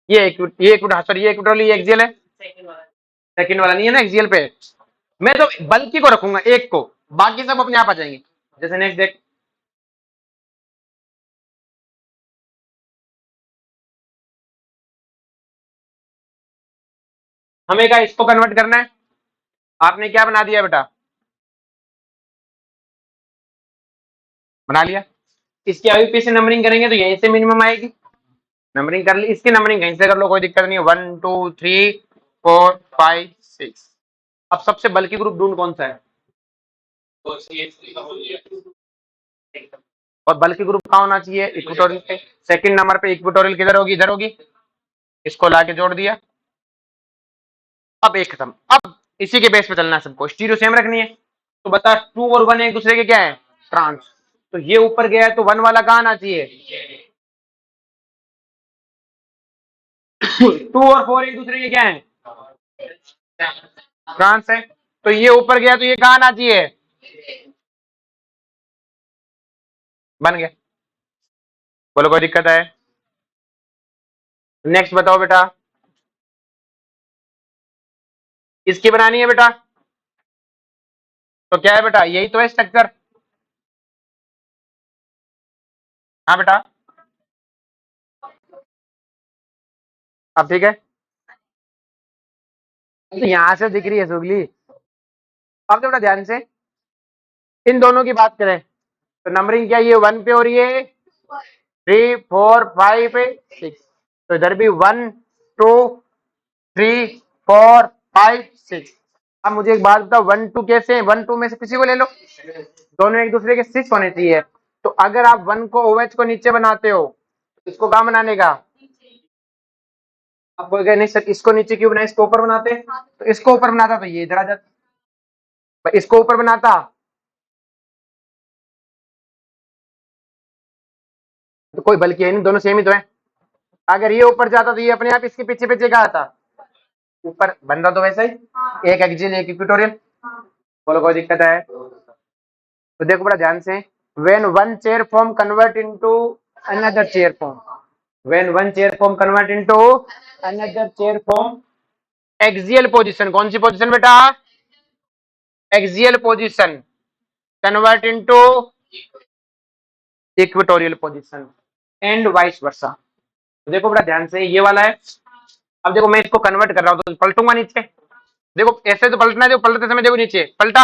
सॉरी ये इक्वेटोरियल, ये एक्सियल है, सेकंड वाला नहीं है ना एक्सियल पे। मैं तो बल्कि को रखूंगा एक को, बाकी सब अपने आप आ जाएंगे। जैसे नेक्स्ट देख, हमें क्या इसको कन्वर्ट करना है, आपने क्या बना दिया बेटा, बना लिया। इसकी आईपी से नंबरिंग करेंगे तो यहीं से मिनिमम आएगी, नंबरिंग कर ली, इसकी नंबरिंग कहीं से कर लो, कोई दिक्कत नहीं है, 1 2 3 4 5 6। अब सबसे बल्कि ग्रुप ढूंढ कौन सा है, और बल्कि ग्रुप कहाँ होना चाहिए, इक्वेटोरियल पे। सेकंड नंबर पे इक्वेटोरियल किधर होगी, इधर होगी, इसको लाके जोड़ दिया। अब एक खत्म, अब इसी के बेस पे चलना है सबको, स्टीरियो सेम रखनी है। तो बता 2 और 1 एक दूसरे के क्या है, ट्रांस। तो ये ऊपर गया है तो 1 वाला कहाँ आना चाहिए, 2 और 4 एक दूसरे के क्या है, ट्रांस है। तो ये ऊपर गया तो ये कहाँ आना चाहिए, बन गया। बोलो कोई दिक्कत है, नेक्स्ट बताओ बेटा, इसकी बनानी है बेटा, तो क्या है बेटा, यही तो है स्ट्रक्चर। हाँ बेटा, अब ठीक है, तो यहां से दिख रही है सुगली। अब तो बेटा ध्यान से इन दोनों की बात करें तो नंबरिंग क्या, ये 1 पे हो रही है, 3 4 5 6। तो इधर भी 1 2 3 4 5 6। अब मुझे एक बात बताओ, 1 2 कैसे है, 1 2 में से किसी को ले लो, दोनों एक दूसरे के 6 होने चाहिए। तो अगर आप 1 को OH को नीचे बनाते हो तो इसको कहाँ बनाने का, आप बोल गए नहीं सर इसको नीचे क्यों बनाए, इसको ऊपर बनाते, तो इसको ऊपर बनाता तो ये इधर आ जाता, इसको ऊपर बनाता तो कोई बल्कि है नहीं, दोनों सेम ही तो है। अगर ये ऊपर जाता तो ये अपने आप इसके पीछे पीछे क्या आता, ऊपर बनता तो वैसा ही, एक एक्सियल एक इक्वेटोरियल। बोलो कोई दिक्कत है, तो देखो बड़ा ध्यान से, when one chair form convert into another chair form, when one chair form convert into another chair form axial position, कौन सी पोजीशन बेटा, axial position convert into equatorial position and vice versa. तो देखो बड़ा ध्यान से, ये वाला है, अब देखो मैं इसको कन्वर्ट कर रहा हूं तो पलटूंगा नीचे, देखो ऐसे तो पलटना है, देखो पलटते समय देखो नीचे पलटा,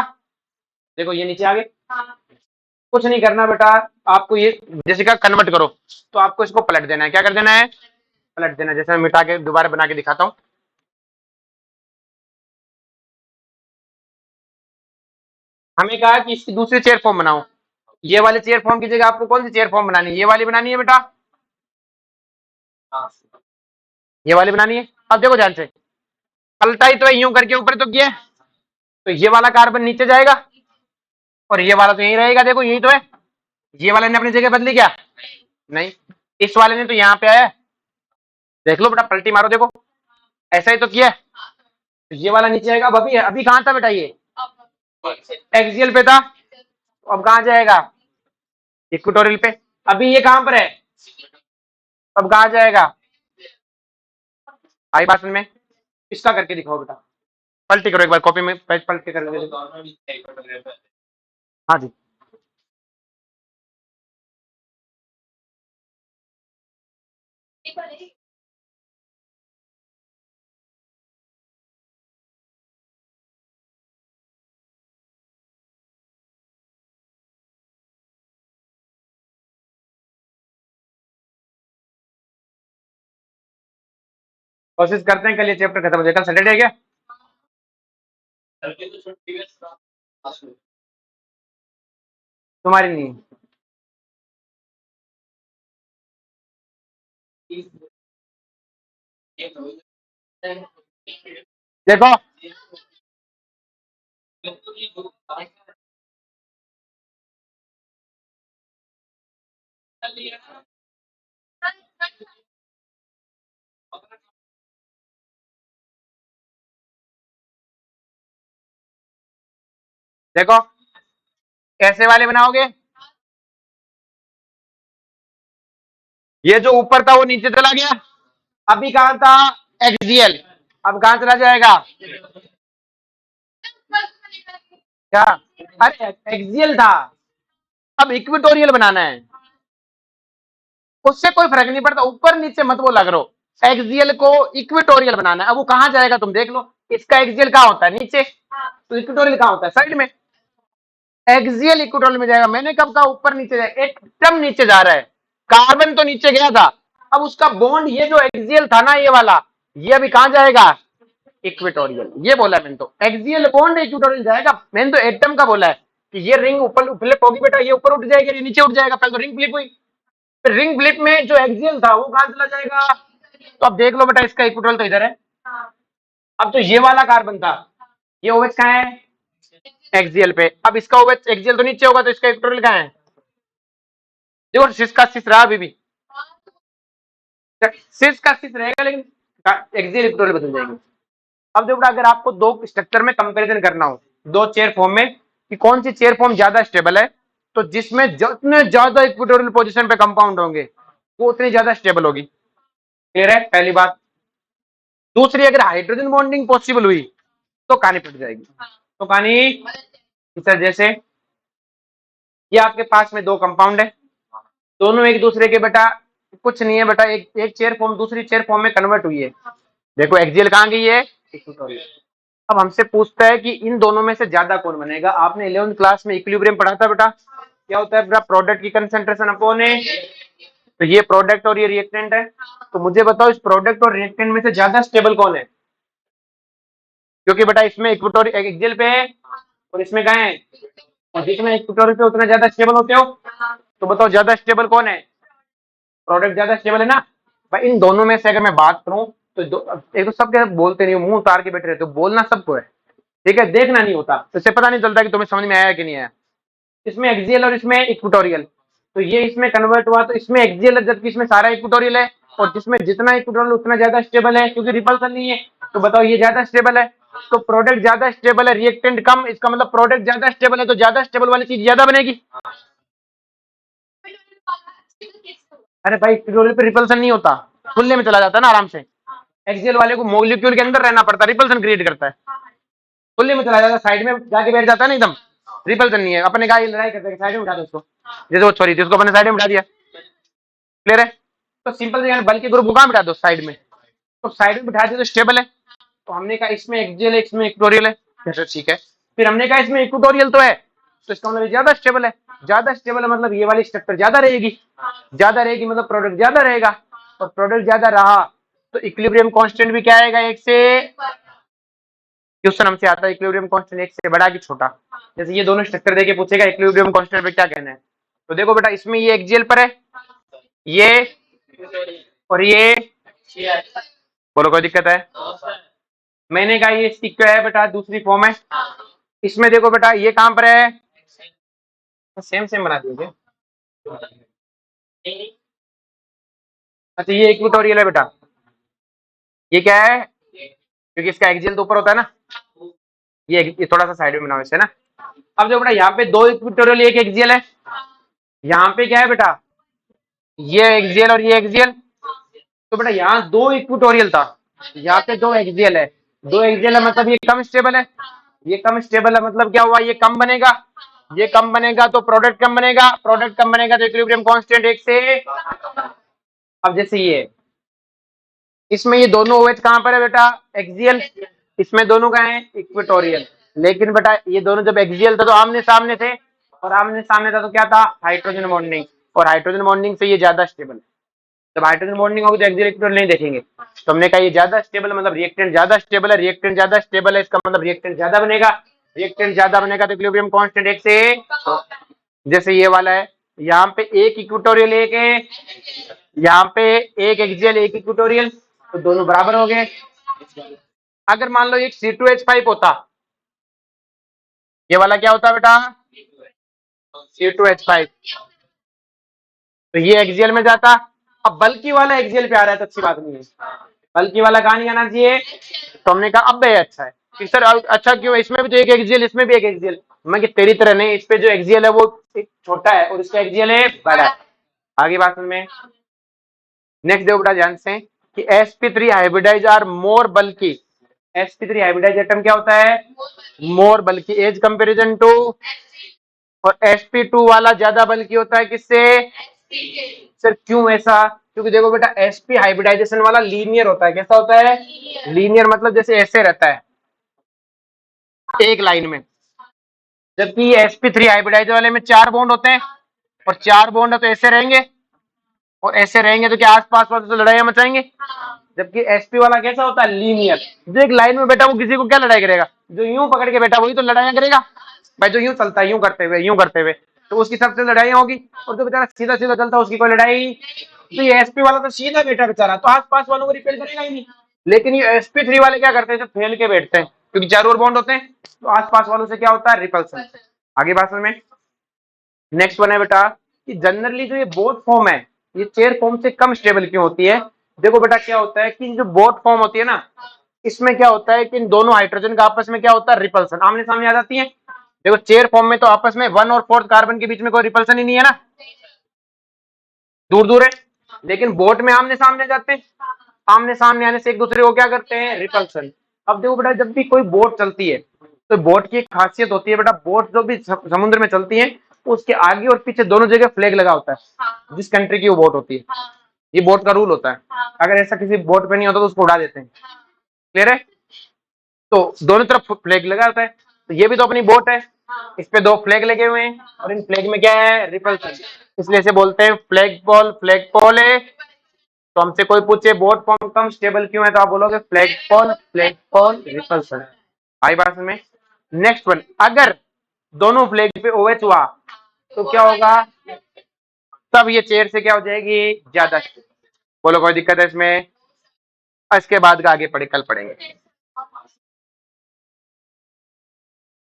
देखो ये नीचे आ गए। कुछ नहीं करना बेटा, आपको ये जैसे का कन्वर्ट करो तो आपको इसको पलट देना है, क्या कर देना है, पलट देना है। जैसे मैं मिटा के दोबारा बना के दिखाता हूँ, हमें कहा कि इसकी दूसरी चेयर फॉर्म बनाओ, ये वाले चेयर फॉर्म की जगह आपको कौन सी चेयर फॉर्म बनानी है, ये वाली बनानी है बेटा, ये वाली बनानी है। अब देखो ध्यान से, पलटा ही तो है, यूं करके ऊपर तो किया है, तो ये वाला कार्बन नीचे जाएगा और ये वाला तो यहीं रहेगा, देखो यही तो है। ये वाले ने अपनी जगह बदली क्या, नहीं, इस वाले ने तो यहाँ पे आया, देख लो बेटा पलटी मारो, देखो ऐसा ही तो किया है। तो ये वाला नीचे आएगा, अब अभी कहाँ था बेटा, ये एक्सियल पे था, अब कहाँ जाएगा, इक्वेटोरियल पे। अभी ये कहाँ पर है, अब कहाँ जाएगा, आई बात में, इसका करके दिखाओ बेटा, पलटी करो एक बार कॉपी में, पेज पलट के कर दो। हाँ जी, कोशिश करते हैं कल ये चैप्टर खत्म हो जाए, कल सैटरडे है क्या, तुम्हारी नहीं, देखो देखो ऐसे वाले बनाओगे, ये जो ऊपर था वो नीचे चला गया, अभी कहाँ था, एक्सियल, अब कहाँ चला जाएगा, क्या, अरे एक्सियल था, अब इक्वेटोरियल बनाना है, उससे कोई फर्क नहीं पड़ता, ऊपर नीचे मत वो लग रहा, एक्सियल को इक्वेटोरियल बनाना है, अब वो कहाँ जाएगा तुम देख लो, इसका एक्सियल कहाँ होता है? नीचे। तो इक्वेटोरियल कहाँ होता है? साइड में। एक्सियल इक्वेटोरियल में जाएगा। मैंने कब कहा ऊपर नीचे जाएगा? एकदम नीचे जा रहा है। कार्बन तो नीचे गया था, अब उसका बॉन्ड ये जो एक्सियल था ना, ये वाला, ये अभी कहां जाएगा? इक्वेटोरियल। ये बोला मैंने, तो एक्सियल बॉन्ड इक्वेटोरियल जाएगा। मैंने तो एटम का बोला है कि ये रिंग ऊपर फ्लिप होगी बेटा, ये ऊपर उठ जाएगी, ये नीचे उठ जाएगा। पहले तो रिंग फ्लिप हुई, फिर रिंग फ्लिप में जो एक्सियल था वो कहां चला जाएगा? तो अब देख लो बेटा, इसका इक्वेटोरियल तो इधर है। अब जो ये वाला कार्बन था, ये ओएच कहां है? एक्सियल पे। अब इसका ओएच एक्सियल तो नीचे होगा, तो इसका इक्वेटोरियल कहां है? देखो सिस का सिस रहा अभी भी, सिस का सिस रहेगा, लेकिन एक्सियल इक्वेटोरियल बदल जाएंगे। अब देखो अगर आपको दो स्ट्रक्चर में कंपैरिजन करना हो, दो चेयर फॉर्म में, कि कौन सी चेयर फॉर्म ज्यादा स्टेबल है, तो जिसमें जितने ज्यादा इक्वेटोरियल पोजीशन पे कंपाउंड होंगे वो उतनी ज्यादा स्टेबल होगी। क्लियर है? पहली बात। दूसरी, अगर हाइड्रोजन बॉन्डिंग पॉसिबल हुई तो कहानी पट जाएगी। तो कहानी सर, जैसे ये आपके पास में दो कंपाउंड है, दोनों एक दूसरे के बेटा कुछ नहीं है बेटा, एक चेयर फॉर्म दूसरी चेयर फॉर्म में कन्वर्ट हुई है। देखो एक्सियल कहां गई है? इक्वेटोरियल। अब हमसे पूछता है कि इन दोनों में से ज्यादा कौन बनेगा। आपने 11th क्लास में इक्विलिब्रियम पढ़ा था बेटा, क्या होता है बेटा? प्रोडक्ट की कंसेंट्रेशन अपॉन ए। तो ये प्रोडक्ट और ये रिएक्टेंट है, तो मुझे बताओ इस प्रोडक्ट और रिएक्टेंट में से ज्यादा स्टेबल कौन है? क्योंकि बेटा इसमें इक्वेटोरियल एक्सियल पे है और इसमें कहां है? और जितना इक्वेटोरियल पे उतना ज्यादा स्टेबल होते हो। तो बताओ ज्यादा स्टेबल कौन है? प्रोडक्ट ज्यादा स्टेबल है ना भाई। इन दोनों में से अगर मैं बात करूं तो एक तो सब बोलते नहीं, मुंह उतार के बैठे रहते हो, बोलना सबको है, ठीक है, देखना नहीं होता, तो इससे पता नहीं चलता कि तुम्हें समझ में आया कि नहीं आया। इसमें एक्सियल और इसमें इक्वेटोरियल, तो ये इसमें कन्वर्ट हुआ तो इसमें एक्सियल है, जबकि इसमें सारा इक्वेटोरियल है, और जिसमें जितना इक्वेटोरियल उतना ज्यादा स्टेबल है, क्योंकि रिपल्सन नहीं है। तो बताओ ये ज्यादा स्टेबल है, तो प्रोडक्ट ज्यादा स्टेबल है, रिएक्टेंट कम, इसका मतलब प्रोडक्ट ज्यादा स्टेबल है, तो ज्यादा स्टेबल वाली चीज ज्यादा बनेगी। अरे भाई इक्वेटोरियल पे रिपल्सन नहीं होता, खुले में चला जाता है ना आराम से। एक्सियल वाले को मॉलिक्यूल के अंदर रहना पड़ता है, रिपल्सन क्रिएट करता है। खुले में चला जाता है, साइड में जाके बैठ जाता है ना एकदम, रिपल्सन नहीं है। अपने का लड़ाई करते हैं, साइड में उठा दो उसको, जैसे वो छोरी थी उसको अपने साइड में उठा दिया। क्लियर है? तो सिंपल से बल्कि ग्रुप को कहां बिठा दो? साइड में। तो साइड में बिठा दिया तो स्टेबल है। तो हमने कहा इसमें एक्सियल है, इसमें इक्वेटोरियल है, अच्छा ठीक है। फिर हमने कहा इसमें इक्वेटोरियल तो है, तो इसका मतलब ज्यादा स्टेबल है। ज्यादा स्टेबल है मतलब ये वाली स्ट्रक्चर ज्यादा रहेगी, ज्यादा रहेगी मतलब प्रोडक्ट ज्यादा रहेगा, और प्रोडक्ट ज्यादा रहा तो इक्विलिब्रियम कांस्टेंट भी क्या आएगा? एक से, क्वेश्चन हमसे आता है इक्विलिब्रियम कांस्टेंट एक से बड़ा कि छोटा। जैसे ये दोनों स्ट्रक्चर देके पूछेगा इक्विलिब्रियम कांस्टेंट पे क्या कहना है, तो देखो बेटा इसमें ये एक्सियल पर है, ये और ये, बोलो कोई दिक्कत है? मैंने कहा ये इसकी क्या है बेटा? दूसरी फॉर्म है। इसमें देखो बेटा ये कहां पर है? सेम सेम बना दीजिए। अच्छा ये इक्वेटोरियल है बेटा, ये क्या है? क्योंकि इसका एक्सियल तो ऊपर होता है ना, ये थोड़ा सा साइड में बनाओ इसे ना। अब देखो बेटा यहाँ पे दो इक्वेटोरियल एक एक्सियल है, यहाँ पे क्या है बेटा? ये एक्सियल और ये एक्सियल। तो बेटा यहाँ दो इक्वेटोरियल था, यहाँ पे दो एक्सियल है। दो एक्सियल है मतलब ये कम स्टेबल है, ये कम स्टेबल है मतलब क्या हुआ? ये कम बनेगा, ये कम बनेगा तो प्रोडक्ट कम बनेगा, प्रोडक्ट कम बनेगा तो इक्विलिब्रियम कांस्टेंट एक से। अब जैसे ये इसमें ये दोनों OH कहां पर है बेटा? एक्सियल। इसमें दोनों का है इक्वेटोरियल। लेकिन बेटा ये दोनों जब एक्सियल था तो आमने सामने थे, और आमने सामने था तो क्या था? हाइड्रोजन बॉन्डिंग, और हाइड्रोजन बॉन्डिंग से ये ज्यादा स्टेबल है। जब हाइड्रोजन बॉन्डिंग होगी तो एक्सियल इक्वेटोरियल नहीं देखेंगे। तो हमने कहा ये ज्यादा स्टेबल मतलब रिएक्टेंट ज्यादा स्टेबल है, रिएक्टेंट ज्यादा स्टेबल है, इसका मतलब रिएक्टेंट ज्यादा बनेगा, रिएक्टेंट ज्यादा बनेगा तो इक्विलिब्रियम कांस्टेंट एक से। जैसे ये वाला है, यहाँ पे एक इक्वेटोरियल एक है, यहाँ पे एक एक्सियल एक इक्वेटोरियल, तो दोनों बराबर हो गए। अगर मान लो एक C2H5 होता, ये वाला क्या होता बेटा? C2H5, तो ये एक्सियल में जाता। अब बल्कि वाला एक्सियल पे आ रहा है तो अच्छी बात नहीं है, बल्कि वाला कहां नहीं आना चाहिए। तो हमने कहा अब अच्छा है कि सर अच्छा क्यों? इसमें भी तो एक एक्सियल, इसमें भी एक एक्सियल। मैं कि तेरी तरह नहीं, इस पे जो एक्सियल है वो छोटा है और इसका एक्सियल है बड़ा है। आगे बात में नेक्स्ट देखो बेटा ध्यान से कि sp3 हाइब्रिडाइज आर मोर बल्कि। sp3 हाइब्रिडाइज एटम क्या होता है? मोर बल्कि एज कंपैरिजन टू। और sp2 वाला ज्यादा बल्कि होता है किससे? सर क्यों ऐसा? क्योंकि देखो बेटा sp हाइब्रिडाइजेशन वाला लीनियर होता है। कैसा होता है? लीनियर मतलब जैसे ऐसे रहता है, एक लाइन में। जबकि sp3 हाइब्रिडाइज वाले में 4 बॉन्ड होते हैं, और 4 बॉन्ड है तो ऐसे रहेंगे, और ऐसे रहेंगे तो क्या आसपास वाले तो लड़ाइयां मचाएंगे। जबकि sp वाला कैसा होता है, लीनियर। जो एक लाइन में बैठा वो किसी को क्या लड़ाई करेगा, जो यूं पकड़ के बैठा वही तो लड़ाइयां करेगा भाई, जो यूं चलता है यूं करते हुए यूं करते हुए, तो उसकी सबसे लड़ाइयां होगी। और जो बेचारा सीधा सीधा चलता है उसकी कोई लड़ाई। तो ये sp वाला तो सीधा बैठा बेचारा, तो आसपास वालों को रिपेयर करेगा ही नहीं। लेकिन ये sp3 वाले क्या करते हैं, फैल के बैठते हैं, क्योंकि चारों ओर बॉन्ड होते हैं, तो आसपास वालों से क्या होता है, रिपल्सन। आगे बात समझ में। नेक्स्ट वन है बेटा कि जनरली जो ये बोट फॉर्म है, ये चेयर फॉर्म से कम स्टेबल क्यों होती है। देखो बेटा क्या होता है कि जो बोट फॉर्म होती है ना, इसमें क्या होता है कि इन दोनों हाइड्रोजन का आपस में क्या होता है, रिपल्सन, आमने सामने आ जाती है। देखो चेयर फॉर्म में तो आपस में 1 और 4 कार्बन के बीच में कोई रिपल्सन ही नहीं है ना, दूर दूर है। लेकिन बोट में आमने सामने जाते हैं, आमने सामने आने से एक दूसरे को क्या करते हैं, रिपल्सन। अब देखो बेटा जब भी कोई बोट चलती है, तो बोट की एक खासियत होती है बेटा, बोट जो भी समुद्र में चलती है उसके आगे और पीछे दोनों जगह फ्लैग लगा होता है, जिस कंट्री की वो बोट होती है। ये बोट का रूल होता है, अगर ऐसा किसी बोट पे नहीं होता तो उसको उड़ा देते हैं। क्लियर है। तो दोनों तरफ फ्लैग लगा होता है, तो ये भी तो अपनी बोट है, इस पे 2 फ्लैग लगे हुए हैं, और इन फ्लैग में क्या है, रिपल्सन। इसलिए इसे बोलते हैं फ्लैग पॉल है। तो हमसे कोई पूछे बोट फॉर्म कम स्टेबल क्यों है, तो आप बोलोगे फ्लैग पॉल रिपल्सन। आई बात में। नेक्स्ट वन, अगर दोनों फ्लैग पे OH हुआ तो क्या होगा, तब ये चेयर से क्या हो जाएगी, ज्यादा। बोलो कोई दिक्कत है इसमें। इसके बाद का आगे पढ़े, कल पढ़ेंगे।